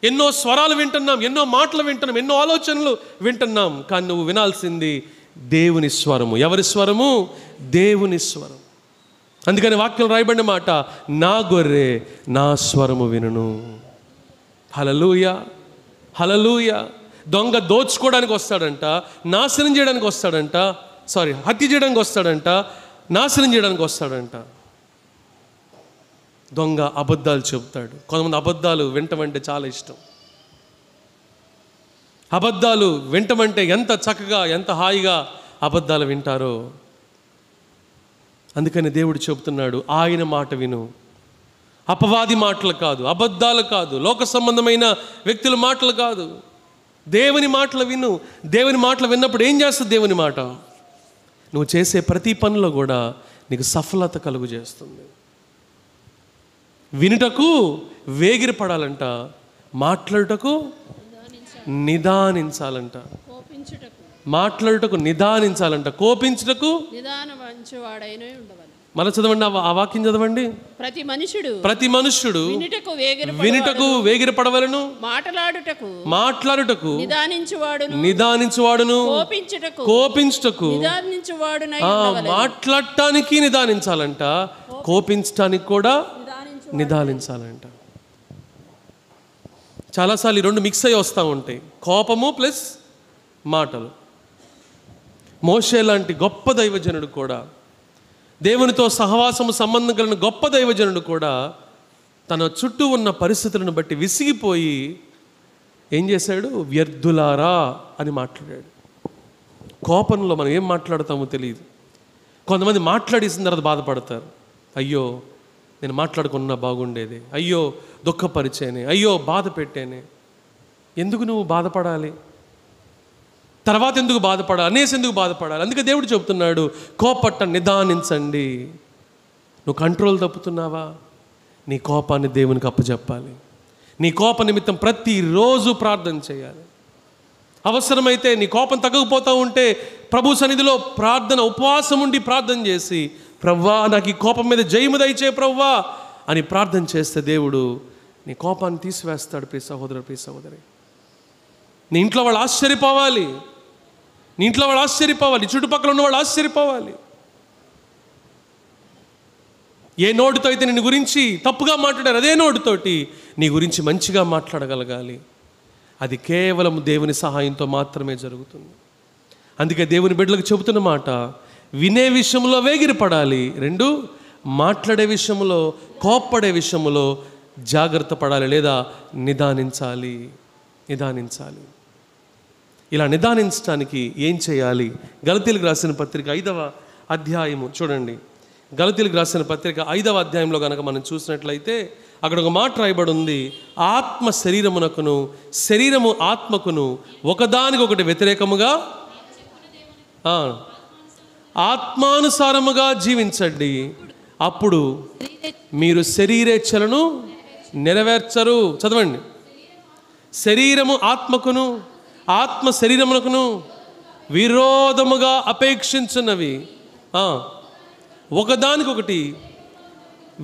ఎన్నో స్వరాలు వింటున్నాం, ఎన్నో మాటలు వింటున్నాం, ఎన్నో ఆలోచనలు వింటున్నాం. కానీ నువ్వు వినాల్సింది దేవుని స్వరము. ఎవరి స్వరము? దేవుని స్వరం. అందుకని వాక్యం రాయబడిన మాట, నా గొర్రె నా స్వరము వినును. హల్లెలూయా. దొంగ దోచుకోవడానికి వస్తాడంట, నాశనం చేయడానికి వస్తాడంట, హత్య చేయడానికి వస్తాడంట, నాశనం చేయడానికి వస్తాడంట. దొంగ అబద్ధాలు చెబుతాడు. కొంతమంది అబద్ధాలు వింటమంటే చాలా ఇష్టం. అబద్ధాలు వింటమంటే ఎంత చక్కగా, ఎంత హాయిగా అబద్ధాలు వింటారో. అందుకని దేవుడు చెబుతున్నాడు, ఆయన మాట విను. అపవాది మాటలు కాదు, అబద్ధాలు కాదు, లోక సంబంధమైన వ్యక్తుల మాటలు కాదు, దేవుని మాటలు విను. దేవుని మాటలు విన్నప్పుడు ఏం చేస్తుంది దేవుని మాట? నువ్వు చేసే ప్రతి పనిలో కూడా నీకు సఫలత కలుగు చేస్తుంది. వినుటకు వేగిరపడాలంట, మాట్లాడుటకు నిదానించాలంట. మాట్లాడుటకు నిదానించాలంట, కోపించుటకు నిదాన మంచివాడైన ఉండవాలి. మళ్ళీ చదవండి, ఆ వాక్యం చదవండి. ప్రతి మనుష్యుడు వినుటకు వేగిరపడవలను, మాట్లాడుటకు నిదానించువాడును, కోపించుటకు మాట్లాడటానికి నిదానించాలంట, కోపించటానికి కూడా నిదానించాలంట. చాలాసార్లు ఈ రెండు మిక్స్ అయ్యి వస్తూ ఉంటాయి, కోపము ప్లస్ మాటలు. మోషే లాంటి గొప్ప దైవజనుడు కూడా, దేవునితో సహవాసము సంబంధం కలిగిన గొప్ప దైవజనుడు కూడా తన చుట్టూ ఉన్న పరిస్థితులను బట్టి విసిగిపోయి ఏం చేశాడు? వ్యర్థులారా అని మాట్లాడాడు. కోపంలో మనం ఏం మాట్లాడతామో తెలియదు. కొంతమంది మాట్లాడేసిన తర్వాత బాధపడతారు, అయ్యో నేను మాట్లాడుకున్నా బాగుండేది, అయ్యో దుఃఖపరిచేనే, అయ్యో బాధ పెట్టేనే. ఎందుకు నువ్వు బాధపడాలి? తర్వాత ఎందుకు బాధపడాలి? అనేసి ఎందుకు బాధపడాలి? అందుకే దేవుడు చెబుతున్నాడు, కోపట్ట నిదానించండి. నువ్వు కంట్రోల్ తప్పుతున్నావా? నీ కోపాన్ని దేవునికి అప్పచెప్పాలి. నీ కోప నిమిత్తం ప్రతిరోజు ప్రార్థన చేయాలి. అవసరమైతే నీ కోపం తగ్గకపోతూ ఉంటే ప్రభు సన్నిధిలో ప్రార్థన, ఉపవాసం ఉండి ప్రార్థన చేసి, ప్రవ్వా నాకు ఈ కోపం మీద జయము దయచే ప్రవ్వా అని ప్రార్థన చేస్తే దేవుడు నీ కోపాన్ని తీసివేస్తాడు. ప్రియ సహోదరు, ప్రియ సహోదరి, నీ ఇంట్లో వాళ్ళు ఆశ్చర్యపోవాలి, నీ ఇంట్లో వాళ్ళు ఆశ్చర్యపోవాలి, చుట్టుపక్కల ఉన్న వాళ్ళు ఆశ్చర్యపోవాలి. ఏ నోటితో అయితే నిన్ను గురించి తప్పుగా మాట్లాడారు, అదే నోటితోటి నీ గురించి మంచిగా మాట్లాడగలగాలి. అది కేవలం దేవుని సహాయంతో మాత్రమే జరుగుతుంది. అందుకే దేవుని బిడ్డలకు చెబుతున్న మాట, వినే విషయంలో వేగిరపడాలి. 2, మాట్లాడే విషయంలో, కోప్పడే విషయంలో జాగ్రత్త పడాలి, లేదా నిదానించాలి. ఇలా నిదానించడానికి ఏం చేయాలి? గలతీయులకు రాసిన పత్రిక 5వ అధ్యాయము చూడండి. గలతీయులకు రాసిన పత్రిక 5వ అధ్యాయంలో కనుక మనం చూసినట్లయితే అక్కడ ఒక మాట రాయబడి ఉంది, ఆత్మ శరీరమునకును, శరీరము ఆత్మకును ఒకదానికొకటి వ్యతిరేకముగా ఆత్మానుసారముగా జీవించండి, అప్పుడు మీరు శరీరేచ్ఛలను నెరవేర్చరు. చదవండి. శరీరము ఆత్మకును, ఆత్మ శరీరమునకును విరోధముగా అపేక్షించున్నవి, ఒకదానికొకటి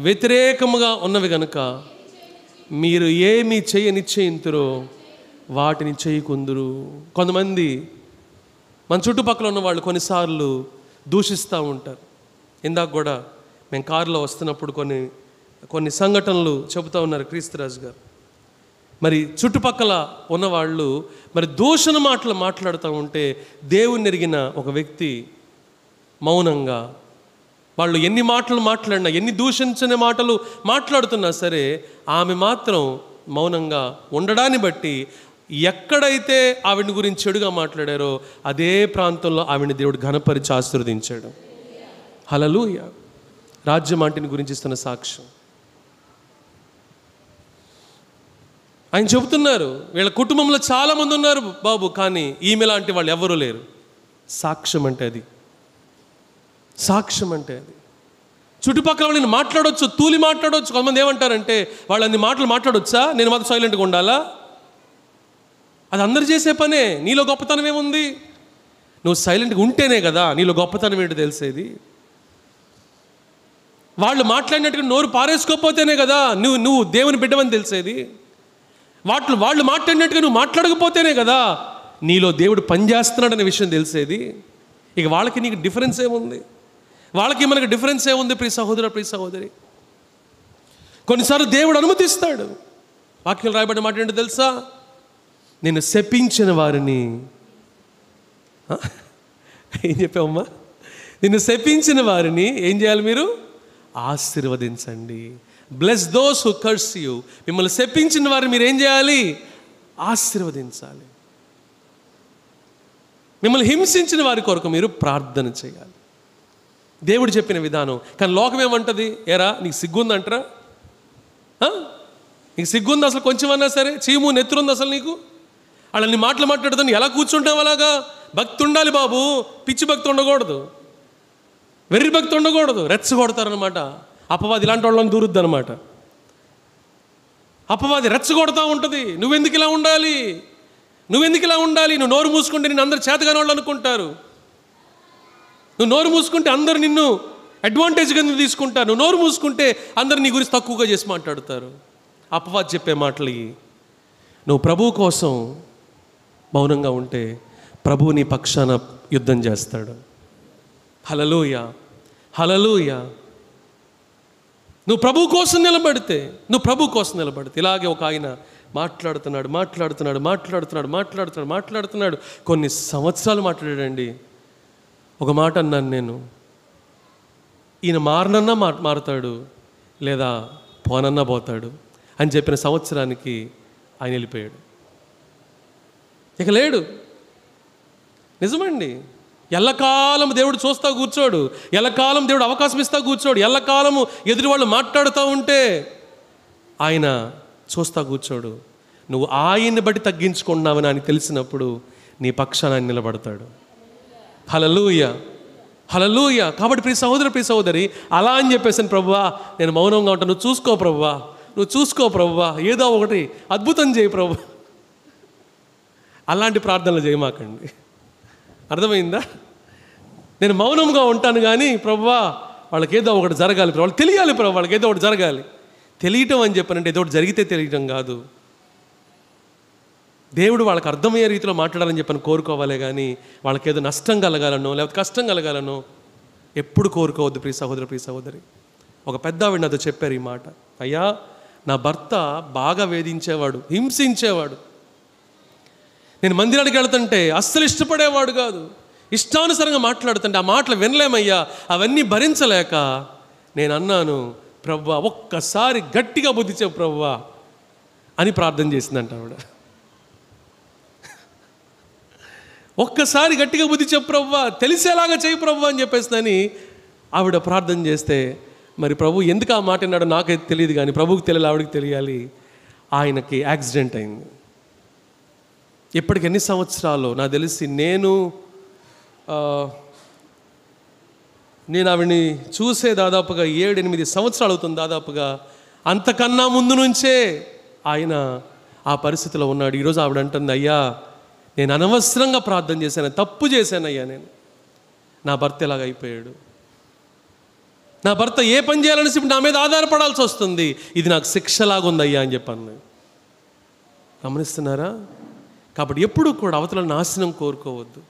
వ్యతిరేకముగా ఉన్నవి గనుక మీరు ఏమి నిశ్చయింతురో వాటిని చేయకుందురు. కొంతమంది మన చుట్టుపక్కల ఉన్న వాళ్ళు కొన్నిసార్లు దూషిస్తూ ఉంటారు. ఇందాక కూడా మేము కారులో వస్తున్నప్పుడు కొన్ని సంఘటనలు చెబుతూ ఉన్నారు క్రీస్తురాజు గారు. మరి చుట్టుపక్కల ఉన్నవాళ్ళు మరి దూషణ మాటలు మాట్లాడుతూ ఉంటే దేవుని ఎరిగిన ఒక వ్యక్తి మౌనంగా, వాళ్ళు ఎన్ని మాటలు మాట్లాడినా, ఎన్ని దూషించని మాటలు మాట్లాడుతున్నా సరే ఆమె మాత్రం మౌనంగా ఉండడాన్ని బట్టి ఎక్కడైతే ఆవిడ గురించి చెడుగా మాట్లాడారో అదే ప్రాంతంలో ఆవిడని దేవుడు ఘనపరిచి ఆశీర్వదించాడు. హల్లెలూయా. రాజ్యమాంటిని గురించి ఇస్తున్న సాక్ష్యం ఆయన చెబుతున్నారు, వీళ్ళ కుటుంబంలో చాలామంది ఉన్నారు బాబు, కానీ ఈమె లాంటి వాళ్ళు ఎవరూ లేరు. సాక్ష్యం అంటే అది. చుట్టుపక్కల వాళ్ళని మాట్లాడవచ్చు, తూలి మాట్లాడవచ్చు. కొంతమంది ఏమంటారంటే వాళ్ళు అన్ని మాటలు మాట్లాడొచ్చా, నేను మాత్రం సైలెంట్గా ఉండాలా? అది అందరు చేసే పనే. నీలో గొప్పతనం ఏముంది? నువ్వు సైలెంట్గా ఉంటేనే కదా నీలో గొప్పతనం ఏంటో తెలిసేది. వాళ్ళు మాట్లాడినట్టుగా నోరు పారేసుకోకపోతేనే కదా నువ్వు దేవుని బిడ్డవని తెలిసేది. వాళ్ళు మాట్లాడినట్టుగా నువ్వు మాట్లాడకపోతేనే కదా నీలో దేవుడు పనిచేస్తున్నాడనే విషయం తెలిసేది. ఇక వాళ్ళకి నీకు డిఫరెన్స్ ఏముంది? వాళ్ళకి మనకు డిఫరెన్స్ ఏముంది? ప్రియ సహోదర, ప్రియ సహోదరి, కొన్నిసార్లు దేవుడు అనుమతిస్తాడు. వాక్యం రాయబడిన మాట ఏంటో తెలుసా? నేను శపించిన వారిని, ఏం చెప్పావమ్మా? నిన్ను శపించిన వారిని ఏం చేయాలి? మీరు ఆశీర్వదించండి. Bless those who curse you. మిమ్మల్ని శపించిన వారిని మీరు ఏం చేయాలి? ఆశీర్వదించాలి. మిమ్మల్ని హింసించిన వారి కొరకు మీరు ప్రార్థన చేయాలి. దేవుడు చెప్పిన విధానం. కానీ లోకం ఏమంటుంది? ఏరా నీకు సిగ్గుందంటరా? నీకు సిగ్గుంది అసలు కొంచెమన్నా సరే? చీము నెత్తురుంది అసలు నీకు? వాళ్ళని మాటలు మాట్లాడుతాను, ఎలా కూర్చుంటావు అలాగా? భక్తి ఉండాలి బాబు, పిచ్చి భక్తి ఉండకూడదు, వెర్రి భక్తి ఉండకూడదు. రెచ్చగొడతారనమాట అపవాది. ఇలాంటి వాళ్ళని దూరుద్ది అనమాట. అపవాది రెచ్చగొడతా ఉంటుంది, నువ్వెందుకు ఇలా ఉండాలి, నువ్వెందుకు ఇలా ఉండాలి? నువ్వు నోరు మూసుకుంటే నిన్ను అందరు చేతగాని వాళ్ళు అనుకుంటారు. నువ్వు నోరు మూసుకుంటే అందరు నిన్ను అడ్వాంటేజ్ కింద తీసుకుంటారు. నువ్వు నోరు మూసుకుంటే అందరు నీ గురించి తక్కువగా చేసి మాట్లాడతారు. అపవాది చెప్పే మాటలు ఇవి. నువ్వు ప్రభువు కోసం మౌనంగా ఉంటే ప్రభువు నీ పక్షాన యుద్ధం చేస్తాడు. హల్లెలూయా, హల్లెలూయా. నువ్వు ప్రభు కోసం నిలబడితే ఇలాగే ఒక ఆయన మాట్లాడుతున్నాడు. కొన్ని సంవత్సరాలు మాట్లాడాడండి. ఒక మాట అన్నాను నేను, ఈయన మారనన్నా మారుతాడు, లేదా పోనన్నా పోతాడు అని చెప్పిన సంవత్సరానికి ఆయన వెళ్ళిపోయాడు. ఇక లేడు. నిజమండి. ఎల్లకాలం దేవుడు చూస్తూ కూర్చోడు. ఎల్లకాలం దేవుడు అవకాశం ఇస్తూ కూర్చోడు. ఎల్లకాలము ఎదుటి వాళ్ళు మాట్లాడుతూ ఉంటే ఆయన చూస్తూ కూర్చోడు. నువ్వు ఆయన్ని బట్టి తగ్గించుకున్నావని ఆయన తెలిసినప్పుడు నీ పక్షాన ఆయన నిలబడతాడు. హల్లెలూయా, హల్లెలూయా. కాబట్టి ప్రియ సహోదరి, అలా అని చెప్పేసాను, ప్రభువా నేను మౌనంగా ఉంటాను, నువ్వు చూసుకో ప్రభువా, ఏదో ఒకటి అద్భుతం చేయి ప్రభు. అలాంటి ప్రార్థనలు చేయమాకండి. అర్థమైందా? నేను మౌనంగా ఉంటాను కానీ ప్రభువా వాళ్ళకి ఏదో ఒకటి జరగాలి, వాళ్ళు తెలియాలి ప్రభు, వాళ్ళకి ఏదో ఒకటి జరగాలి. తెలియటం అని చెప్పానంటే ఏదో ఒకటి జరిగితే తెలియటం కాదు. దేవుడు వాళ్ళకి అర్థమయ్యే రీతిలో మాట్లాడాలని చెప్పని కోరుకోవాలే కానీ వాళ్ళకి ఏదో నష్టం కలగాలనో లేకపోతే కష్టం కలగాలనో ఎప్పుడు కోరుకోవద్దు. ప్రియ సహోదరి, ఒక పెద్ద ఆవిడ నాతో చెప్పారు ఈ మాట. అయ్యా, నా భర్త బాగా వేధించేవాడు, హింసించేవాడు. నేను మందిరానికి వెళ్తుంటే అస్సలు ఇష్టపడేవాడు కాదు. ఇష్టానుసారంగా మాట్లాడుతుంటే ఆ మాటలు వినలేమయ్యా, అవన్నీ భరించలేక నేను అన్నాను, ప్రభువా ఒక్కసారి గట్టిగా బుద్ధి చెప్పు ప్రభువా అని ప్రార్థన చేసిందంట ఆవిడ. ఒక్కసారి గట్టిగా బుద్ధి చెప్పు ప్రభువా, తెలిసేలాగా చేయి ప్రభువా అని చెప్పేసిందని ఆవిడ ప్రార్థన చేస్తే, మరి ప్రభు ఎందుకు ఆ మాట అన్నాడో నాకైతే తెలియదు కానీ ప్రభువుకి తెలియాలి, ఆవిడకి తెలియాలి. ఆయనకి యాక్సిడెంట్ అయింది. ఇప్పటికి ఎన్ని సంవత్సరాలు నాకు తెలిసి నేను ఆవిడని చూసే దాదాపుగా 7-8 సంవత్సరాలు అవుతుంది దాదాపుగా. అంతకన్నా ముందు నుంచే ఆయన ఆ పరిస్థితిలో ఉన్నాడు. ఈరోజు ఆవిడ అంటుంది, అయ్యా నేను అనవసరంగా ప్రార్థన చేశాను, తప్పు చేశానయ్యా, నేను నా భర్త ఎలాగ అయిపోయాడు, నా భర్త ఏ పని చేయాలని నా మీద ఆధారపడాల్సి వస్తుంది, ఇది నాకు శిక్షలాగుందయ్యా అని చెప్పాను. గమనిస్తున్నారా? కాబట్టి ఎప్పుడు కూడా అవతల నాశనం కోరుకోవద్దు.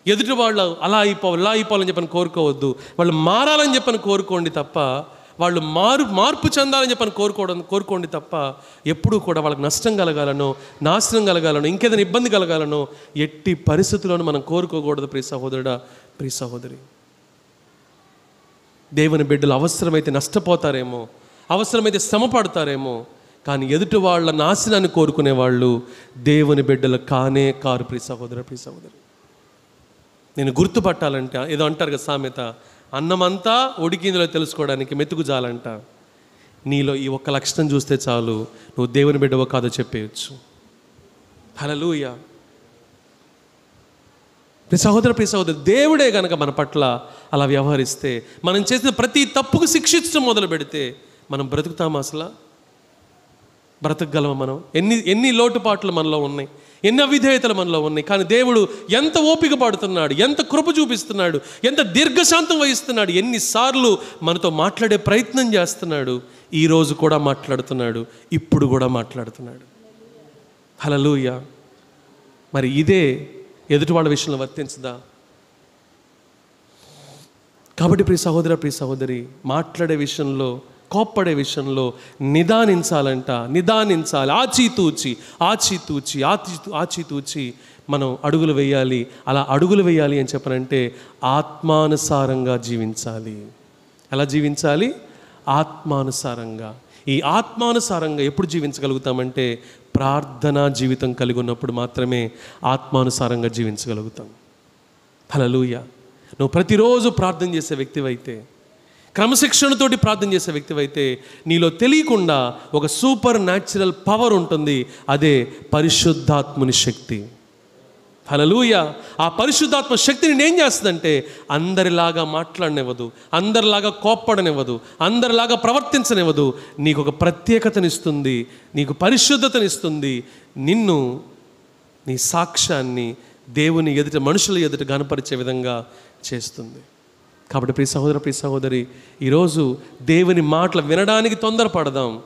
ఎదుటి వాళ్ళు అలా అయిపోవాలని చెప్పని కోరుకోవద్దు. వాళ్ళు మారాలని చెప్పని కోరుకోండి తప్ప, వాళ్ళు మార్పు చెందాలని చెప్పని కోరుకోండి తప్ప, ఎప్పుడూ కూడా వాళ్ళకి నష్టం కలగాలనో నాశనం కలగాలనో ఇంకేదైనా ఇబ్బంది కలగాలనో ఎట్టి పరిస్థితుల్లోనూ మనం కోరుకోకూడదు. ప్రియ సహోదరుడా, ప్రియ సహోదరి, దేవుని బిడ్డలు అవసరమైతే నష్టపోతారేమో, అవసరమైతే శ్రమ పడతారేమో, కానీ ఎదుటి వాళ్ళ నాశనాన్ని కోరుకునే వాళ్ళు దేవుని బిడ్డలు కానే కారు. ప్రియ సహోదరి, నేను గుర్తుపట్టాలంటే ఏదో అంటారు కదా సామెత, అన్నమంతా ఉడికిందిలో తెలుసుకోవడానికి మెతుకు జాలంట. నీలో ఈ ఒక్క లక్షణం చూస్తే చాలు నువ్వు దేవుని బిడ్డవో కాదో చెప్పేయచ్చు. హల్లెలూయా. ప్రియ సహోదరి, దేవుడే కనుక మన పట్ల అలా వ్యవహరిస్తే, మనం చేసిన ప్రతి తప్పుకు శిక్షించడం మొదలు పెడితే మనం బ్రతుకుతామా? అసలు బ్రతకగలమా? మనం ఎన్ని లోటుపాట్లు మనలో ఉన్నాయి, ఎన్ని అవిధేయతలు మనలో ఉన్నాయి. కానీ దేవుడు ఎంత ఓపిక పడుతున్నాడు, ఎంత కృప చూపిస్తున్నాడు, ఎంత దీర్ఘశాంతం వహిస్తున్నాడు, ఎన్నిసార్లు మనతో మాట్లాడే ప్రయత్నం చేస్తున్నాడు. ఈరోజు కూడా మాట్లాడుతున్నాడు, ఇప్పుడు కూడా మాట్లాడుతున్నాడు. హల్లెలూయా. మరి ఇదే ఎదుటి వాళ్ళ విషయంలో వర్తించదా? కాబట్టి ప్రియ సహోదరి, మాట్లాడే విషయంలో, కోప్పడే విషయంలో నిదానించాలి. ఆచితూచి మనం అడుగులు వేయాలి. అలా అడుగులు వేయాలి అని చెప్పనంటే ఆత్మానుసారంగా జీవించాలి. ఎలా జీవించాలి? ఆత్మానుసారంగా. ఈ ఆత్మానుసారంగా ఎప్పుడు జీవించగలుగుతామంటే ప్రార్థనా జీవితం కలిగి ఉన్నప్పుడు మాత్రమే ఆత్మానుసారంగా జీవించగలుగుతాం. హల్లెలూయా. నువ్వు ప్రతిరోజు ప్రార్థన చేసే వ్యక్తివైతే, క్రమశిక్షణతోటి ప్రార్థన చేసే వ్యక్తివైతే నీలో తెలియకుండా ఒక సూపర్ న్యాచురల్ పవర్ ఉంటుంది. అదే పరిశుద్ధాత్ముని శక్తి. హల్లెలూయా. ఆ పరిశుద్ధాత్మ శక్తిని ఏం చేస్తుందంటే అందరిలాగా మాట్లాడనివ్వదు, అందరిలాగా కోప్పడనివ్వదు, అందరిలాగా ప్రవర్తించనివ్వదు. నీకు ఒక ప్రత్యేకతనిస్తుంది, నీకు పరిశుద్ధతనిస్తుంది, నిన్ను నీ సాక్ష్యాన్ని దేవుని ఎదుట, మనుషుల ఎదుట గనపరిచే విధంగా చేస్తుంది. కాబట్టి ప్రియ సహోదర, ప్రియ సహోదరి, ఈరోజు దేవుని మాటలు వినడానికి తొందరపడదాం.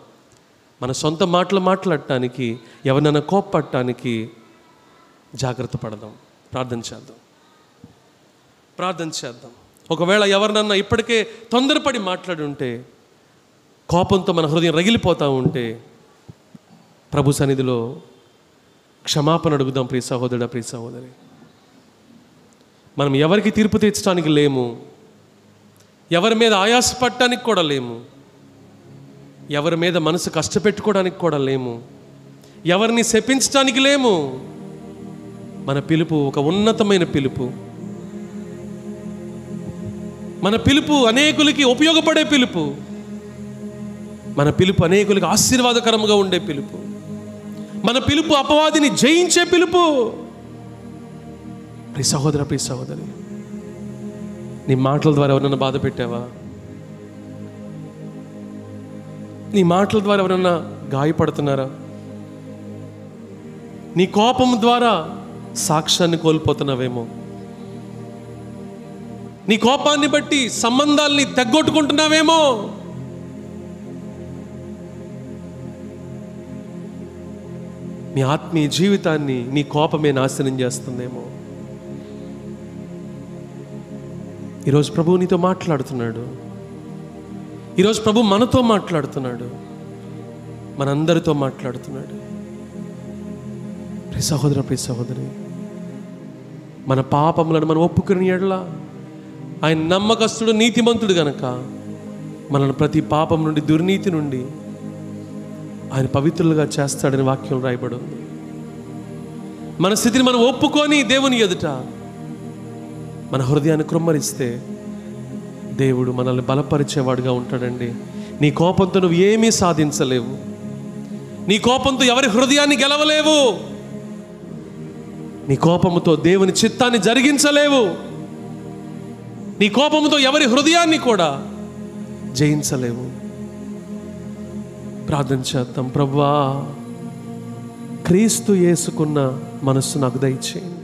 మన సొంత మాటలు మాట్లాడటానికి, ఎవరినైనా కోప్పడటానికి జాగ్రత్త పడదాం. ప్రార్థన చేద్దాం. ఒకవేళ ఎవరినన్నా ఇప్పటికే తొందరపడి మాట్లాడి ఉంటే, కోపంతో మన హృదయం రగిలిపోతూ ఉంటే, ప్రభు సన్నిధిలో క్షమాపణ అడుగుదాం. ప్రియ సహోదరుడా, ప్రియ సహోదరి, మనం ఎవరికి తీర్పు తీర్చడానికి లేము, ఎవరి మీద ఆయాసపడటానికి కూడా లేము, ఎవరి మీద మనసు కష్టపెట్టుకోవడానికి కూడా లేము, ఎవరిని శపించడానికి లేము. మన పిలుపు ఒక ఉన్నతమైన పిలుపు. మన పిలుపు అనేకులకి ఉపయోగపడే పిలుపు. మన పిలుపు అనేకులకి ఆశీర్వాదకరంగా ఉండే పిలుపు. మన పిలుపు అపవాదిని జయించే పిలుపు. ప్రియ సహోదర, ప్రియ సహోదరి, నీ మాటల ద్వారా ఎవరన్నా బాధ పెట్టావా? నీ మాటల ద్వారా ఎవరన్నా గాయపడుతున్నారా? నీ కోపం ద్వారా సాక్ష్యాన్ని కోల్పోతున్నావేమో. నీ కోపాన్ని బట్టి సంబంధాల్ని తెగ్గొట్టుకుంటున్నావేమో. నీ ఆత్మీయ జీవితాన్ని నీ కోపమే నాశనం చేస్తుందేమో. ఈరోజు ప్రభువు నీతో మాట్లాడుతున్నాడు. ఈరోజు ప్రభు మనతో మాట్లాడుతున్నాడు, మనందరితో మాట్లాడుతున్నాడు. ప్రియ సహోదర, ప్రియ సహోదరి, మన పాపములను మనం ఒప్పుకుని ఎడల ఆయన నమ్మకస్తుడు, నీతిమంతుడు గనక మనల్ని ప్రతి పాపం నుండి, దుర్నీతి నుండి ఆయన పవిత్రులుగా చేస్తాడని వాక్యం రాయబడి ఉంది. మన స్థితిని మనం ఒప్పుకొని దేవుని ఎదుట మన హృదయాన్ని కృమ్మరిస్తే దేవుడు మనల్ని బలపరిచేవాడుగా ఉంటాడండి. నీ కోపంతో నువ్వు ఏమీ సాధించలేవు. నీ కోపంతో ఎవరి హృదయాన్ని గెలవలేవు. నీ కోపముతో దేవుని చిత్తాన్ని జరిగించలేవు. నీ కోపముతో ఎవరి హృదయాన్ని కూడా జయించలేవు. ప్రార్థన చేద్దాం. ప్రభువా, క్రీస్తు యేసుకున్న మనస్సు నాకు దయచేయండి.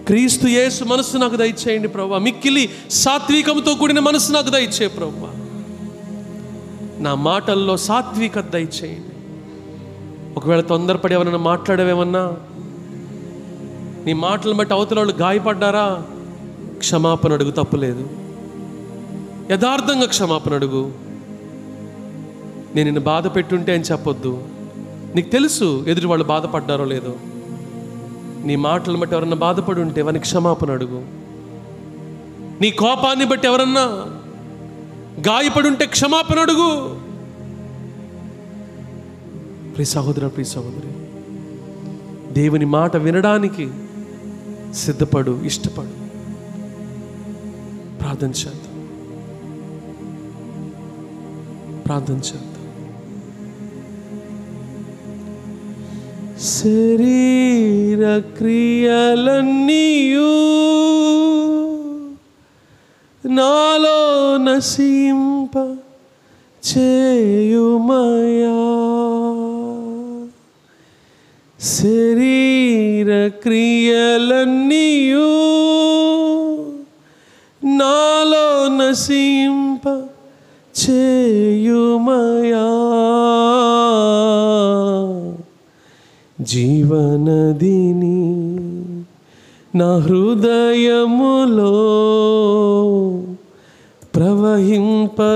క్రీస్తు యేసు మనస్సు నాకు దయచేయండి ప్రభువా. మిక్కిలి సాత్వికంతో కూడిన మనస్సు నాకు దయచే ప్రభువా. నా మాటల్లో సాత్వికత దయచేయండి. ఒకవేళ తొందరపడి ఎవరైనా మాట్లాడేవేమన్నా, నీ మాటలను బట్టి అవతల వాళ్ళు గాయపడ్డారా, క్షమాపణ అడుగు, తప్పులేదు. యథార్థంగా క్షమాపణ అడుగు. నేను నిన్ను బాధ పెట్టుంటే అని చెప్పొద్దు. నీకు తెలుసు ఎదుటి వాళ్ళు బాధపడ్డారో లేదో. నీ మాటలను బట్టి ఎవరన్నా బాధపడి ఉంటే వానికి క్షమాపణ అడుగు. నీ కోపాన్ని బట్టి ఎవరన్నా గాయపడి ఉంటే క్షమాపణ అడుగు. ప్రియ సహోదర, ప్రియ సహోదరి, దేవుని మాట వినడానికి సిద్ధపడు, ఇష్టపడు. ప్రార్థన చేద్దాం. ప్రార్థన చేద్దాం. శరీర క్రియలన్నీయు నాలో నశింప చేయుమయా. శరీర క్రియలన్నీయు నాలో నశింప చేయుమయా. జీవనదిని నా హృదయములో ప్రవహింపజేయుమయా.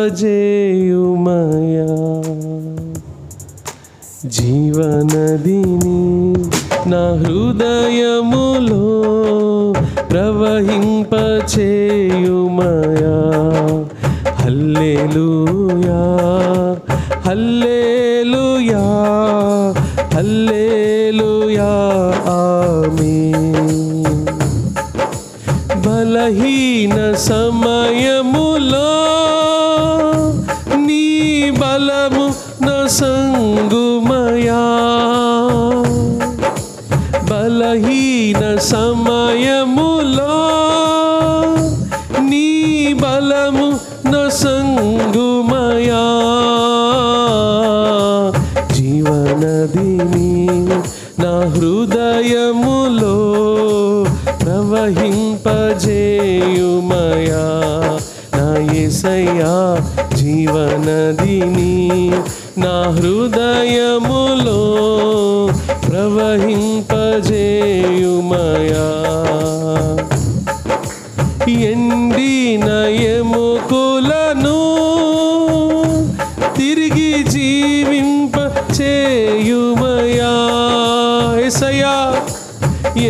జీవనదిని నా హృదయములో ప్రవహింపచేయుమయా. హల్లెలూయా, హల్లెలూయా, హల్లెలూయా, ఆమేన్. బలహీన సమయములో నీ బలము నా సంగుమయా. బలహీన సమయములో నీ బలము నా సంగుమయా. జీవనదిని నా హృదయ ప్రవహింపజేయుమయా నా యేసయ్యా జీవనదిని నా హృదయములో ప్రవహింపజేయుమయా ఎండిన ఎముకలను తిరిగి జీవింప చేయుమయా యేసయ్యా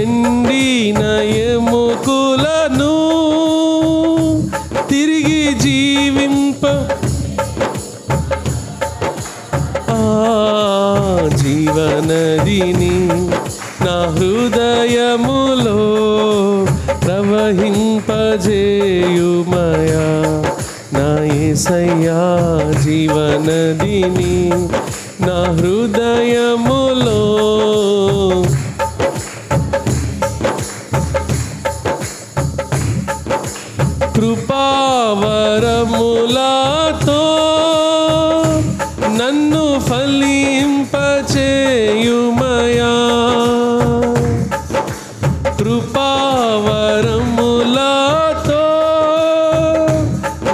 ఎండిన ఎముకలను తిరిగి జీవింప జీవనదిని నా హృదయములో ప్రవహింపజేయుమయా నా యేసయ్యా జీవనదిని నా హృదయములో కృపావరములతో నన్ను ఫలింపచేయుమయా కృపావరములతో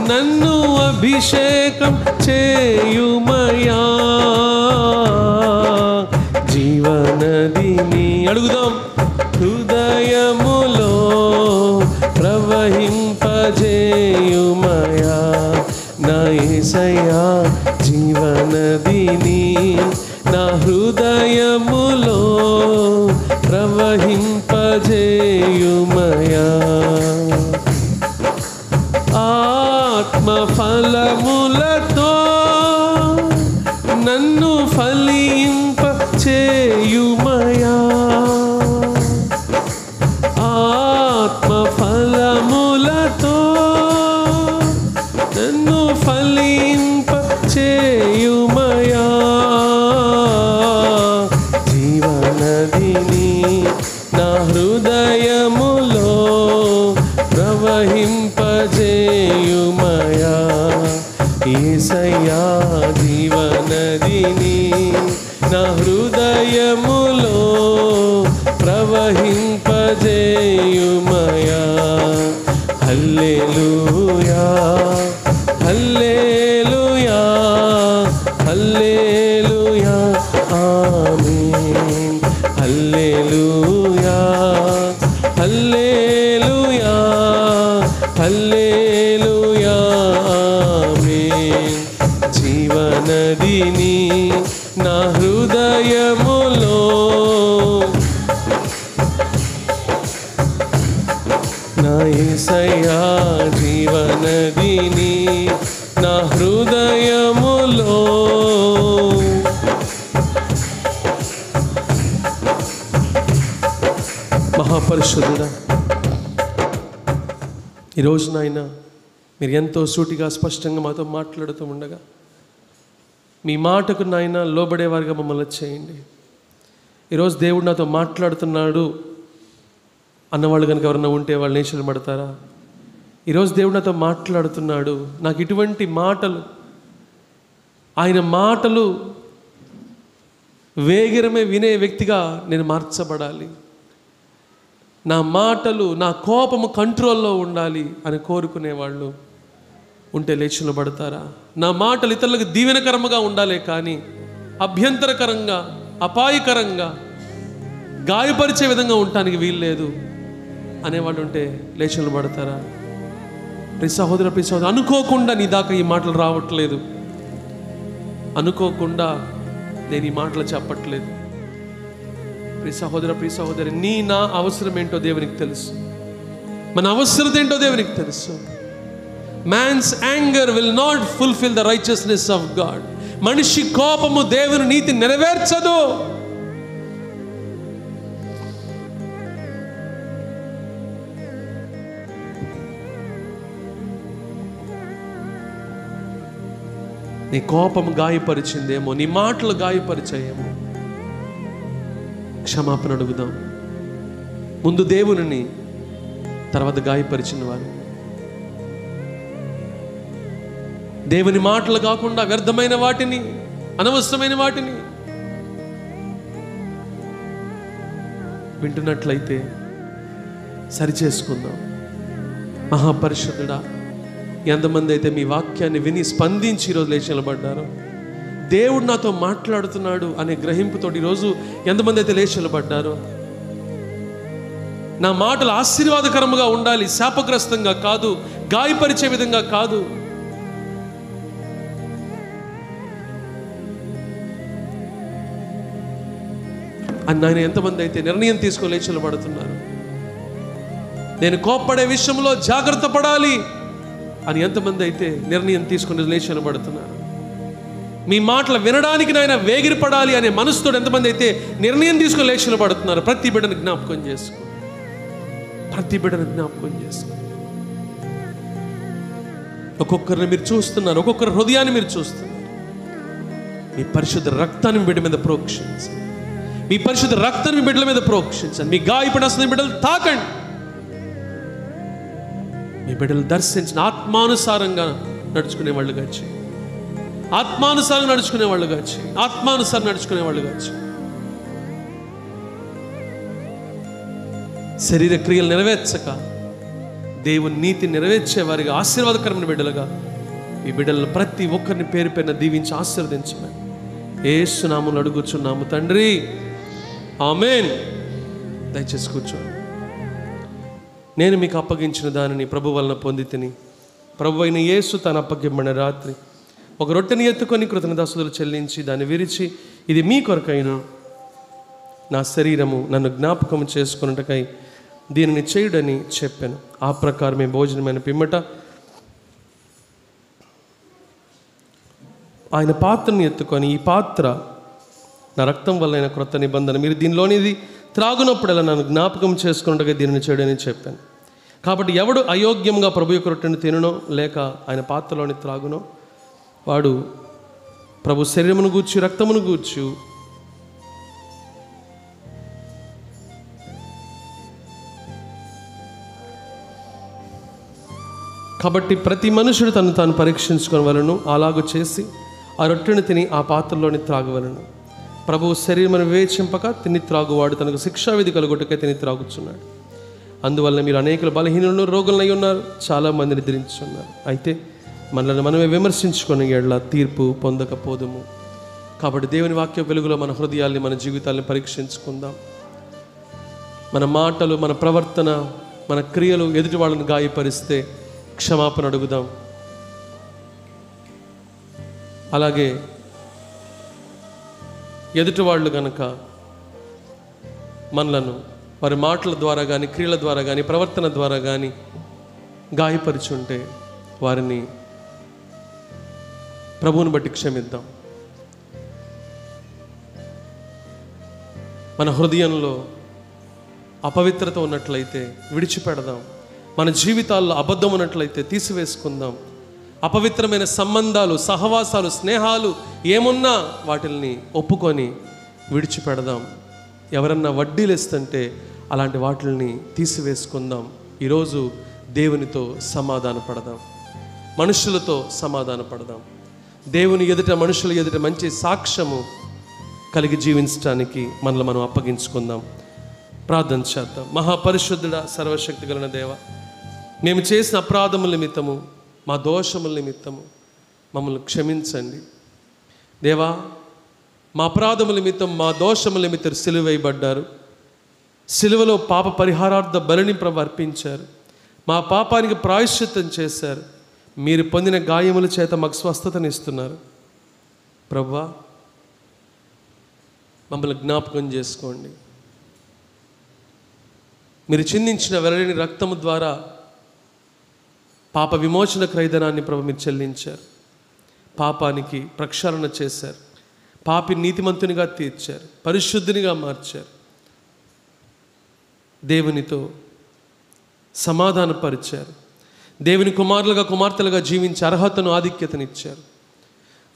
నన్ను అభిషేకం చేయుమయా జీవనదిని అడుగుదాం హృదయములో ప్రవహింపజేయుమయా నా యేసయ్యా జీవనదిని నా హృదయములో ప్రవహింపజేయుమయా ఆత్మ ఫలములతో నన్ను ఫలింపచేయుమయా ఆత్మ ఫలములతో నన్ను ఫలింపచేయుమయా జీవనదిని నా హృదయములో ప్రవహింపజేయుమయా యేసయ్యా జీవనదిని నా హృదయములో ప్రవహింపజేయుమయా హల్లెలూయా హల్లెలూయా హల్లెలూయా ఆమేన్ హల్లెలూయా హల్లెలూయా హల్లెలూయా ఆమేన్ జీవనదిని నా హృదయములో నా యేసయ్యా జీవనదిని నా హృదయములో మహాపరిశుద్ధుడా ఈరోజు నాయన మీరు ఎంతో సూటిగా స్పష్టంగా మాతో మాట్లాడుతూ ఉండగా మీ మాటకు నాయన లోబడేవారిగా మమ్మల్ని చేయండి. ఈరోజు దేవుడు నాతో మాట్లాడుతున్నాడు అన్నవాళ్ళు కనుక ఎవరన్నా ఉంటే వాళ్ళు నేషనల్ పడతారా? ఈరోజు దేవుడు నాతో మాట్లాడుతున్నాడు, నాకు ఇటువంటి మాటలు ఆయన మాటలు వేగిరమే వినే వ్యక్తిగా నేను మార్చబడాలి, నా మాటలు నా కోపము కంట్రోల్లో ఉండాలి అని కోరుకునేవాళ్ళు ఉంటే లేచిన పడతారా? నా మాటలు ఇతరులకు దీవెనకరంగా ఉండాలి కానీ అభ్యంతరకరంగా అపాయకరంగా గాయపరిచే విధంగా ఉండటానికి వీల్లేదు అనేవాళ్ళు ఉంటే లేచిన పడతారా? ప్రియ సహోదర అనుకోకుండా నీ దాకా ఈ మాటలు రావట్లేదు, అనుకోకుండా నేను ఈ మాటలు చెప్పట్లేదు. ప్రియ సహోదరి నీ నా అవసరం ఏంటో దేవునికి తెలుసు, మన అవసరత ఏంటో దేవునికి తెలుసు. Man's anger will not fulfill the righteousness of God. మనిషి కోపము దేవుని నీతి నెరవేర్చదు. నీ కోపం గాయపరిచిందేమో, నీ మాటలు గాయపరిచాయేమో, క్షమాపణ అడుగుదాం. ముందు దేవుని, తర్వాత గాయపరిచిన వారు. దేవుని మాటలు కాకుండా వ్యర్థమైన వాటిని, అనవసరమైన వాటిని వింటున్నట్లయితే సరిచేసుకుందాం. మహాపరిశుద్ధుడా, ఎంతమంది అయితే మీ వాక్యాన్ని విని స్పందించి ఈరోజు లేచి నిలబడ్డారో, దేవుడు నాతో మాట్లాడుతున్నాడు అనే గ్రహింపుతో ఈరోజు ఎంతమంది అయితే లేచి నిలబడ్డారో, నా మాటలు ఆశీర్వాదకరంగా ఉండాలి, శాపగ్రస్తంగా కాదు, గాయపరిచే విధంగా కాదు. అని ఆయన ఎంతమంది అయితే నిర్ణయం తీసుకొని లేచి నిలబడుతున్నారు, నేను కోప్పడే విషయంలో జాగ్రత్త పడాలి అని ఎంతమంది అయితే నిర్ణయం తీసుకొని లేచి నిలబడుతున్నారు, మీ మాటలు వినడానికి నాయన వేగిరపడాలి అనే మనసుతో ఎంతమంది అయితే నిర్ణయం తీసుకొని లేచి నిలబడుతున్నారు, ప్రతి బిడ్డను జ్ఞాపకం చేసుకో, ప్రతి బిడ్డను జ్ఞాపకం చేసుకో. ఒక్కొక్కరిని మీరు చూస్తున్నారు, ఒక్కొక్కరి హృదయాన్ని మీరు చూస్తున్నారు. మీ పరిశుద్ధ రక్తాన్ని మీ బిడ్డ మీద ప్రోక్షించండి, మీ పరిశుద్ధ రక్తాన్ని మీ బిడ్డల మీద ప్రోక్షించండి. మీ గాయపడాల్సిన బిడ్డలు తాకండి, మీ బిడ్డలు దర్శించిన ఆత్మానుసారంగా నడుచుకునే వాళ్ళు కాచి, ఆత్మానుసారం నడుచుకునే వాళ్ళు కాచి, ఆత్మానుసారం నడుచుకునే వాళ్ళు కాచి. శరీర క్రియలు నెరవేర్చక దేవుని నీతి నెరవేర్చే వారిగా, ఆశీర్వాదకరమైన బిడ్డలుగా ఈ బిడ్డలను ప్రతి ఒక్కరిని పేరు పైన దీవించి ఆశీర్వదించమని యేసు నామములో అడుగుచున్నాము తండ్రి, ఆమేన్. దయచేసి కూర్చోండి. నేను మీకు అప్పగించిన దానిని ప్రభు వలన పొంది తిని, ప్రభు అయిన యేసు తను అప్పగింపబడిన రాత్రి ఒక రొట్టెని ఎత్తుకొని కృతజ్ఞతాస్తుతులు చెల్లించి దాన్ని విరిచి, ఇది మీ కొరకైన నా శరీరము, నన్ను జ్ఞాపకం చేసుకున్నట్టుకై దీనిని చేయుడని చెప్పాను. ఆ ప్రకారమే భోజనమైన పిమ్మట ఆయన పాత్రను ఎత్తుకొని, ఈ పాత్ర నా రక్తం వల్ల క్రొత్త నిబంధన, మీరు దీనిలోనిది త్రాగునప్పుడల్లా నన్ను జ్ఞాపకం చేసుకున్నట్టుగా దీనిని చేయడని చెప్పాను. కాబట్టి ఎవడు అయోగ్యంగా ప్రభు యొక్క రొట్టెను తినునో లేక ఆయన పాత్రలోని త్రాగునో వాడు ప్రభు శరీరమును గూర్చి రక్తమును గూర్చి కాబట్టి ప్రతి మనుషుడు తను తాను పరీక్షించుకోవలను, అలాగూ చేసి ఆ రొట్టెను తిని ఆ పాత్రలోని త్రాగవలను. ప్రభువు శరీరమును వివేచింపక తిని త్రాగువాడు తనకు శిక్షావిధి కలుగుటకే తిని త్రాగుచున్నాడు. అందువల్ల మీరు అనేకులు బలహీనులను రోగులనై ఉన్నారు, చాలామంది నిద్రించున్నారు. అయితే మనల్ని మనమే విమర్శించుకుని ఎడల తీర్పు పొందకపోదుము. కాబట్టి దేవుని వాక్య వెలుగులో మన హృదయాల్ని, మన జీవితాలను పరీక్షించుకుందాం. మన మాటలు, మన ప్రవర్తన, మన క్రియలు ఎదుటి వాళ్ళని గాయపరిస్తే క్షమాపణ అడుగుదాం. అలాగే ఎదుటి వాళ్ళు కనుక మనలను వారి మాటల ద్వారా కానీ, క్రియల ద్వారా కానీ, ప్రవర్తన ద్వారా కానీ గాయపరిచుంటే వారిని ప్రభువుని బట్టి క్షమిద్దాం. మన హృదయంలో అపవిత్రత ఉన్నట్లయితే విడిచిపెడదాం. మన జీవితాల్లో అబద్ధం ఉన్నట్లయితే తీసివేసుకుందాం. అపవిత్రమైన సంబంధాలు, సహవాసాలు, స్నేహాలు ఏమున్నా వాటిల్ని ఒప్పుకొని విడిచిపెడదాం. ఎవరన్నా వడ్డీలు ఇస్తుంటే అలాంటి వాటిల్ని తీసివేసుకుందాం. ఈరోజు దేవునితో సమాధాన పడదాం, మనుషులతో సమాధాన పడదాం. దేవుని ఎదుట, మనుషుల ఎదుట మంచి సాక్ష్యము కలిగి జీవించడానికి మనల్ని మనం అప్పగించుకుందాం. ప్రార్థన చేద్దాం. మహాపరిశుద్ధుడ, సర్వశక్తి కలిగిన దేవ, మేము చేసిన అపరాధముల నిమిత్తము, మా దోషముల నిమిత్తము మమ్మల్ని క్షమించండి దేవా. మా అపరాధముల నిమిత్తం, మా దోషముల నిమిత్తం సిలువ వేయబడ్డారు. సిలువలో పాప పరిహారార్థ బలిని అర్పించారు. మా పాపానికి ప్రాయశ్చిత్తం చేశారు. మీరు పొందిన గాయముల చేత మాకు స్వస్థతనిస్తున్నారు. ప్రభువా, మమ్మల్ని జ్ఞాపకం చేసుకోండి. మీరు చిందించిన వెలలేని రక్తము ద్వారా పాప విమోచన క్రయధనాన్ని ప్రభు మీరు చెల్లించారు. పాపానికి ప్రక్షాళన చేశారు. పాపి నీతిమంతునిగా తీర్చారు, పరిశుద్ధునిగా మార్చారు. దేవునితో సమాధానపరిచారు. దేవుని కుమారులుగా, కుమార్తెలుగా జీవించి అర్హతను, ఆధిక్యతనిచ్చారు.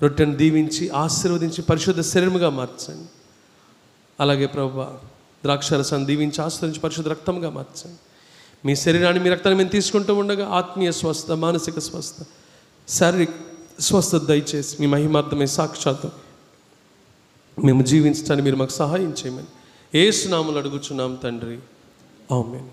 రొట్టెను దీవించి ఆశీర్వదించి పరిశుద్ధ శరీరముగా మార్చండి. అలాగే ప్రభువా, ద్రాక్షారసాన్ని దీవించి ఆశీర్వదించి పరిశుద్ధ రక్తంగా మార్చండి. మీ శరీరాన్ని, మీ రక్తాన్ని మేము తీసుకుంటూ ఉండగా ఆత్మీయ స్వస్థ, మానసిక స్వస్థ, శారీరక స్వస్థత దయచేసి మీ మహిమార్థమై సాక్షాత్తు మేము జీవించడానికి మీరు మాకు సహాయం చేయమని యేసు నామములో అడుగుచున్నాం తండ్రి, ఆమేన్.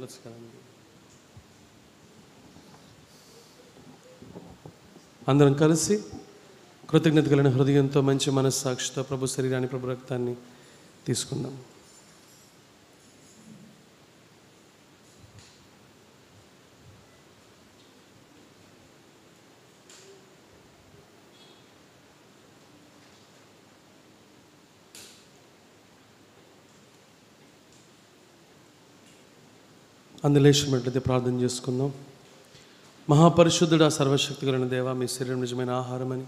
వెళ్ళొచ్చు కదండి. అందరం కలిసి కృతజ్ఞత కలిగిన హృదయంతో మంచి మనస్సాక్షితో ప్రభు శరీరాన్ని ప్రభు రక్తాన్ని తీసుకుందాం. అందులేసినట్లయితే ప్రార్థన చేసుకుందాం. మహాపరిశుద్ధుడా, సర్వశక్తి కలిగిన దేవా, మీ శరీరం నిజమైన ఆహారమని,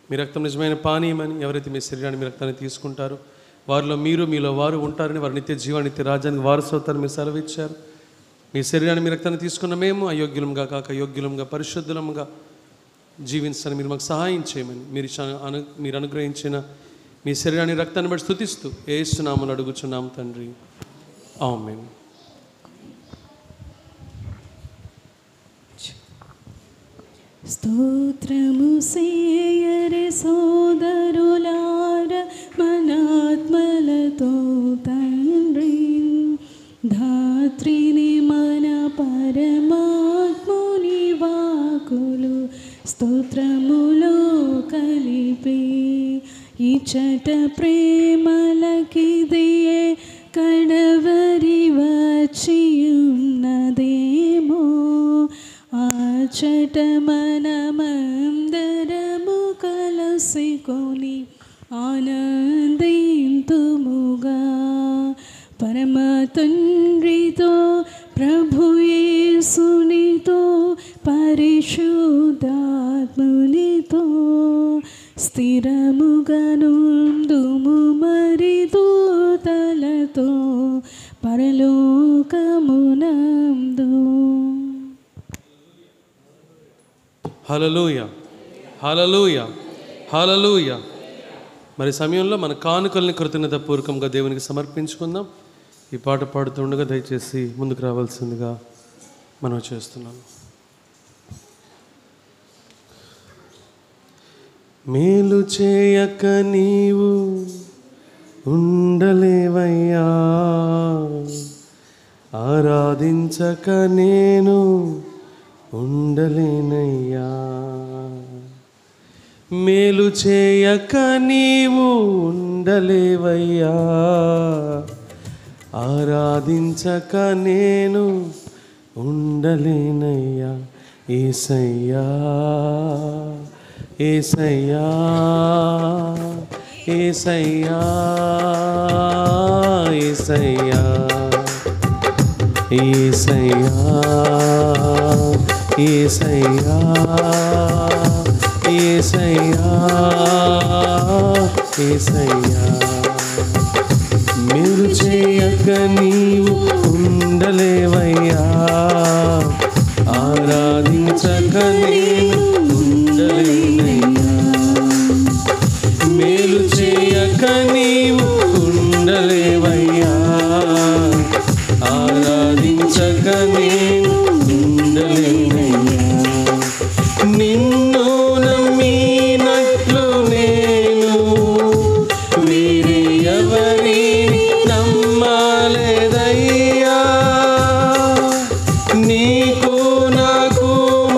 మీ రక్తం నిజమైన పానీయమని, ఎవరైతే మీ శరీరాన్ని మీ రక్తాన్ని తీసుకుంటారో వారిలో మీరు మీలో వారు ఉంటారని, వారి నిత్య జీవాన్ని నిత్య రాజ్యానికి వారసవుతారని మీరు సెలవిచ్చారు. మీ శరీరాన్ని మీ రక్తాన్ని తీసుకున్న మేము అయోగ్యులంగా కాక యోగ్యులంగా పరిశుద్ధులంగా జీవించని మీరు మాకు సహాయం చేయమని మీరు అనుగ్రహించిన మీ శరీరాన్ని రక్తాన్ని బట్టి స్తుతిస్తూ యేసు నామములో అడుగుచున్నాం తండ్రి, ఆమేన్. స్తోత్రము సేయరే సోదరులార మనాత్మలతో తండ్రి, ధాత్రిని మన పరమాత్ముని వాకులు స్తోత్రములో కలిపి, ఇచ్చట ప్రేమలకిదియే కడవరి వచ్చియున్నదేమో, ఆచట మనమందరము కలసికొని ఆనందింతుముగా, పరమ తండ్రితో ప్రభు యేసునితో పరిశుద్ధాత్మునితో స్థిరముగా నుందుము మరి దూతలతో పరలోకమునందు. హల్లెలూయా, హల్లెలూయా, హల్లెలూయా. మరి సమయంలో మన కానుకల్ని కృతజ్ఞతాపూర్వకంగా దేవునికి సమర్పించుకుందాం. ఈ పాట పాడుతుండగా దయచేసి ముందుకు రావాల్సిందిగా మనం చేస్తున్నాం. మేలు చేయక నీవు ఉండలేవయ్యా, ఆరాధించక నేను ఉండలేనయ్యా. మేలు చేయక నీవు ఉండలేవయ్యా, ఆరాధించక నేను ఉండలేనయ్యా. యేసయ్యా, యేసయ్యా, యేసయ్యా, యేసయ్యా, యేసయ్యా, యేసయ్యా, యేసయ్యా, యేసయ్యా. మేలు చేయక నీవు ఉండలేవయ్యా, ఆరాధించక నేను ఉండలేనయ్యా. మేలు చేయక నీవు ఉండలేవయ్యా, ఆరాధించక నేను ఉండలేనయ్యా. నిన్ను నమ్మినట్లు నేను వేరే ఎవరిని నమ్మలేదయ్యా. నీకు నాకు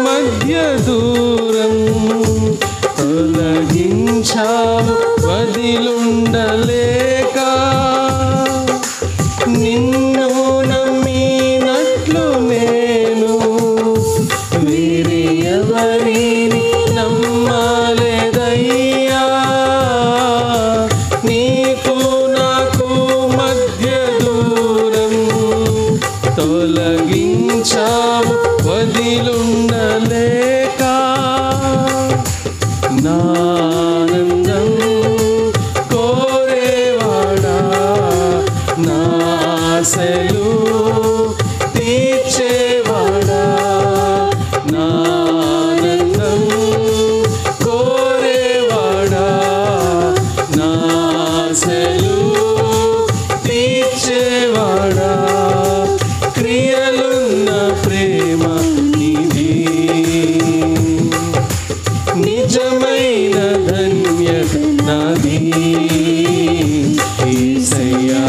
మధ్య దూరం తొలగించావు వదిలుండలేక. నిన్ను నమ్మినట్లు నేను వేరే ఎవరిని నమ్మలేదయ్యా. నీకు నాకు మధ్య దూరం తొలగించావు వదిలుండలేక. నానందం కోరేవాడా, నాశలు తీర్చేవాడా, నానందం కోరేవాడా, నాశలు తీర్చేవాడా. క్రియలున్న ప్రేమ నీది, నిజమైన ధన్యత నాది. యేసయ్యా,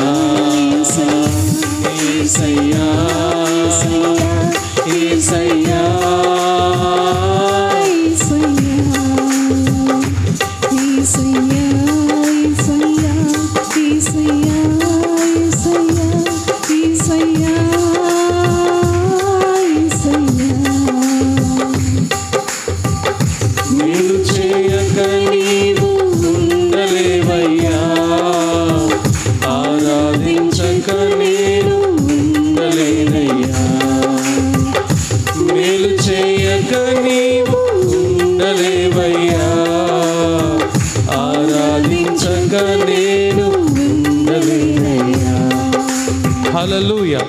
చేయక నేను ఉండలేనయ్యా, మేలు చేయక నీవు ఉండలేవయ్యా, ఆరాధించక నేను ఉండలేనయ్యా. హల్లెలూయా.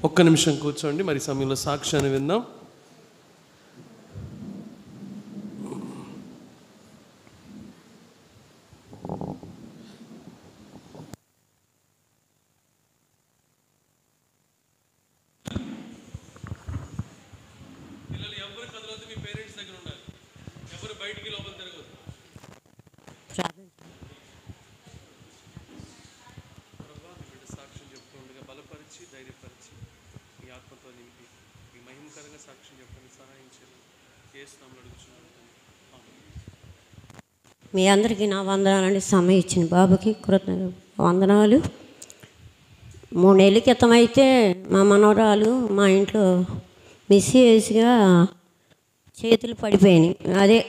ఒక్క నిమిషం కూర్చోండి, మరి సమయంలో సాక్ష్యాన్ని విందాం. సాక్ష్యం చెప్తుండగా బలపరిచి ధైర్యపరిచి మీ ఆత్మతో నింపి మీ మహిమకరంగా సాక్ష్యం చెప్పండి, సహాయం చేయండి. చేస్తున్నాము అడుగుతున్నాను. మీ అందరికీ నా వందనాలండి. సమయం ఇచ్చిన బాబుకి కృతజ్ఞ వందనాలు. 3 నెలల క్రితం అయితే మా మనవరాలు మా ఇంట్లో మిస్సీగా చేతులు పడిపోయినాయి. అదే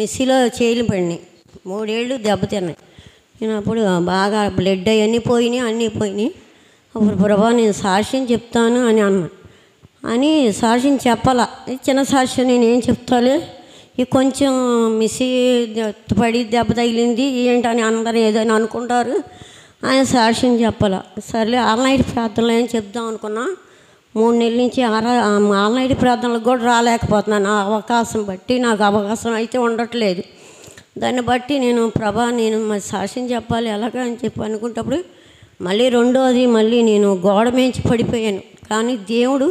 మిస్సీలో చేతులు పడినాయి. 3 ఏళ్ళు దెబ్బతిన్నాయి. నేను అప్పుడు బాగా బ్లడ్ అవన్నీ పోయినాయి, అన్నీ పోయినాయి. అప్పుడు ప్రభా నేను సాక్ష్యం చెప్తాను అని అని సాక్ష్యం చెప్పాల. చిన్న సాక్ష్యం నేనేం చెప్తాలే, ఈ కొంచెం మిస్సీ పడి దెబ్బ తగిలింది ఏంటని అందరూ ఏదైనా అనుకుంటారు ఆయన సాక్ష్యం చెప్పాల. సర్లే ఆన్లైన్ ప్రార్థనలు ఏం చెప్దాం అనుకున్నా. 3 నెలల నుంచి ఆన్లైన్ ప్రార్థనలకు కూడా రాలేకపోతున్నాను. నా అవకాశం బట్టి నాకు అవకాశం అయితే ఉండట్లేదు. దాన్ని బట్టి నేను ప్రభా నేను మరి సాక్ష్యం చెప్పాలి ఎలాగా అని చెప్పి అనుకుంటప్పుడు మళ్ళీ రెండోది నేను గోడ మేంచి పడిపోయాను. కానీ దేవుడు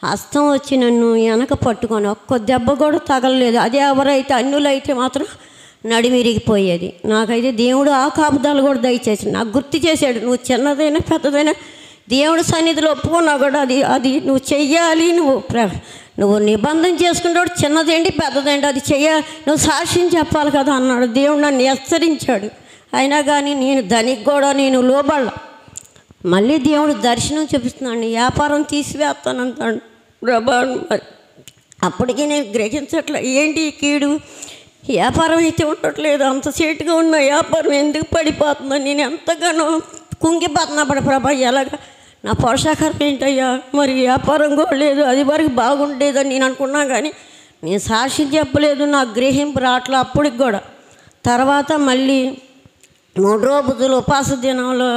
హస్తం వచ్చి నన్ను వెనక పట్టుకొని ఒక్క దెబ్బ కూడా తగలలేదు. అదే ఎవరైతే అన్యులైతే మాత్రం నడిమిరిగిపోయేది. నాకైతే దేవుడు ఆ కాపుదాలు కూడా దయచేసి నాకు గుర్తు చేశాడు. నువ్వు చిన్నదైనా పెద్దదైనా దేవుడి సన్నిధిలో ఒప్పుకున్నా కూడా అది నువ్వు చెయ్యాలి. నువ్వు నిబంధన చేసుకుంటాడు, చిన్నదేంటి పెద్దదేంటి అది చెయ్యాలి, నువ్వు సాక్ష్యం చెప్పాలి కదా అన్నాడు. దేవుడు నన్ను హెచ్చరించాడు. అయినా కానీ నేను దానికి కూడా నేను లోబడ. మళ్ళీ దేవుడు దర్శనం చూపిస్తున్నాడు, వ్యాపారం తీసివేస్తానంటాడు ప్రభా. అప్పటికీ నేను గ్రహించట్లే ఏంటి ఈ కీడు, వ్యాపారం అయితే ఉండట్లేదు, అంత సేటుగా ఉన్న వ్యాపారం ఎందుకు పడిపోతుందని నేను ఎంతగానో కుంగిపోతున్నప్పుడు ప్రభా ఎలాగ నా పోషాకారం ఏంటయ్యా, మరి వ్యాపారం కూడా లేదు, అది వరకు బాగుండేదని నేను అనుకున్నా. కానీ నేను సాక్ష్యం చెప్పలేదు, నాకు గ్రహింపు రావట్లే అప్పటికి కూడా. తర్వాత మళ్ళీ 3 రోజులు ఉపాస దినంలో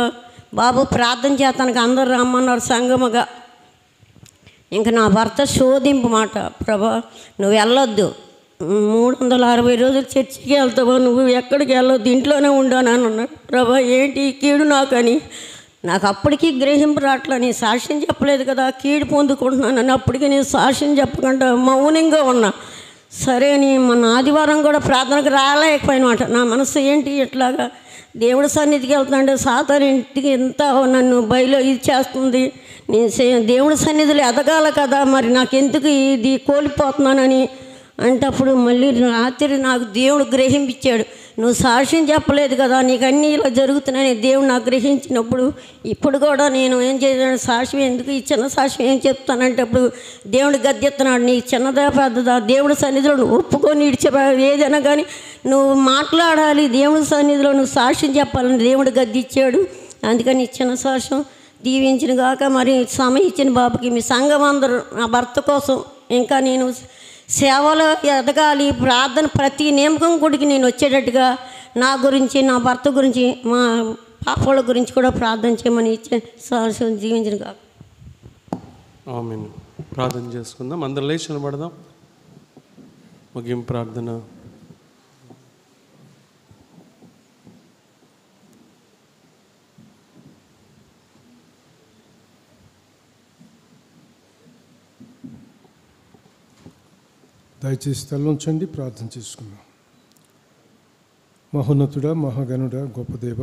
బాబు ప్రార్థన చేస్తానికి అందరు రమ్మన్నారు సంగముగా. ఇంకా నా భర్త శోధింపు మాట, ప్రభా నువ్వు వెళ్ళొద్దు, 360 రోజులు చర్చికి వెళ్తావా, నువ్వు ఎక్కడికి వెళ్ళొద్దు, ఇంట్లోనే ఉండాను అని అన్నాడు. ప్రభా ఏంటి ఈ కీడు నాకని నాకు అప్పటికీ గ్రహింపు రావట్లే. నేను సాక్ష్యం చెప్పలేదు కదా, కీడు పొందుకుంటున్నానని అప్పటికి నేను సాక్ష్యం చెప్పకుండా మౌనంగా ఉన్నా. సరే అని మొన్న ఆదివారం కూడా ప్రార్థనకు రాలేకపోయినమాట. నా మనసు ఏంటి ఇట్లాగా దేవుడి సన్నిధికి వెళ్తుంటే సాతాను ఇంటికి ఎంత నన్ను బయలు ఇది చేస్తుంది, నేను దేవుడి సన్నిధిలో ఎదగాల కదా, మరి నాకెందుకు ఇది కోల్పోతున్నానని అంటే అప్పుడు మళ్ళీ రాత్రి నాకు దేవుడు గ్రహింపించాడు. నువ్వు సాక్ష్యం చెప్పలేదు కదా, నీకు అన్నీ ఇలా జరుగుతున్నాయని దేవుడు నాకు గ్రహించినప్పుడు ఇప్పుడు కూడా నేను ఏం చేశాను, సాక్ష్యం ఎందుకు ఈ చిన్న సాక్ష్యం ఏం చెప్తానంటే అప్పుడు దేవుడు గద్దెత్తున్నాడు, నీ చిన్నదా పెద్దదా దేవుడి సన్నిధిలో నువ్వు ఒప్పుకొని ఇడిచే ఏదైనా కానీ నువ్వు మాట్లాడాలి, దేవుడి సన్నిధిలో నువ్వు సాక్ష్యం చెప్పాలని దేవుడు గద్దిచ్చాడు. అందుకని చిన్న సాక్ష్యం దీవించిన గాక. మరి సమయం ఇచ్చిన బాబుకి మీ సంఘం అందరూ నా భర్త కోసం ఇంకా నేను సేవలో ఎదగాలి, ప్రార్థన ప్రతి నియమకం గుడికి నేను వచ్చేటట్టుగా నా గురించి నా భర్త గురించి మా పాపల గురించి కూడా ప్రార్థన చేయమని ఇచ్చే సాక్ష్యం జీవించిన కాక. ఆమేన్. ప్రార్థన చేసుకుందాం, అందరం లేచి నిలబడదాం. ముగింపు ప్రార్థన. దయచేసి తలొంచండి, ప్రార్థన చేసుకుందాం. మహోన్నతుడా, మహాగణుడా, గొప్ప దేవ,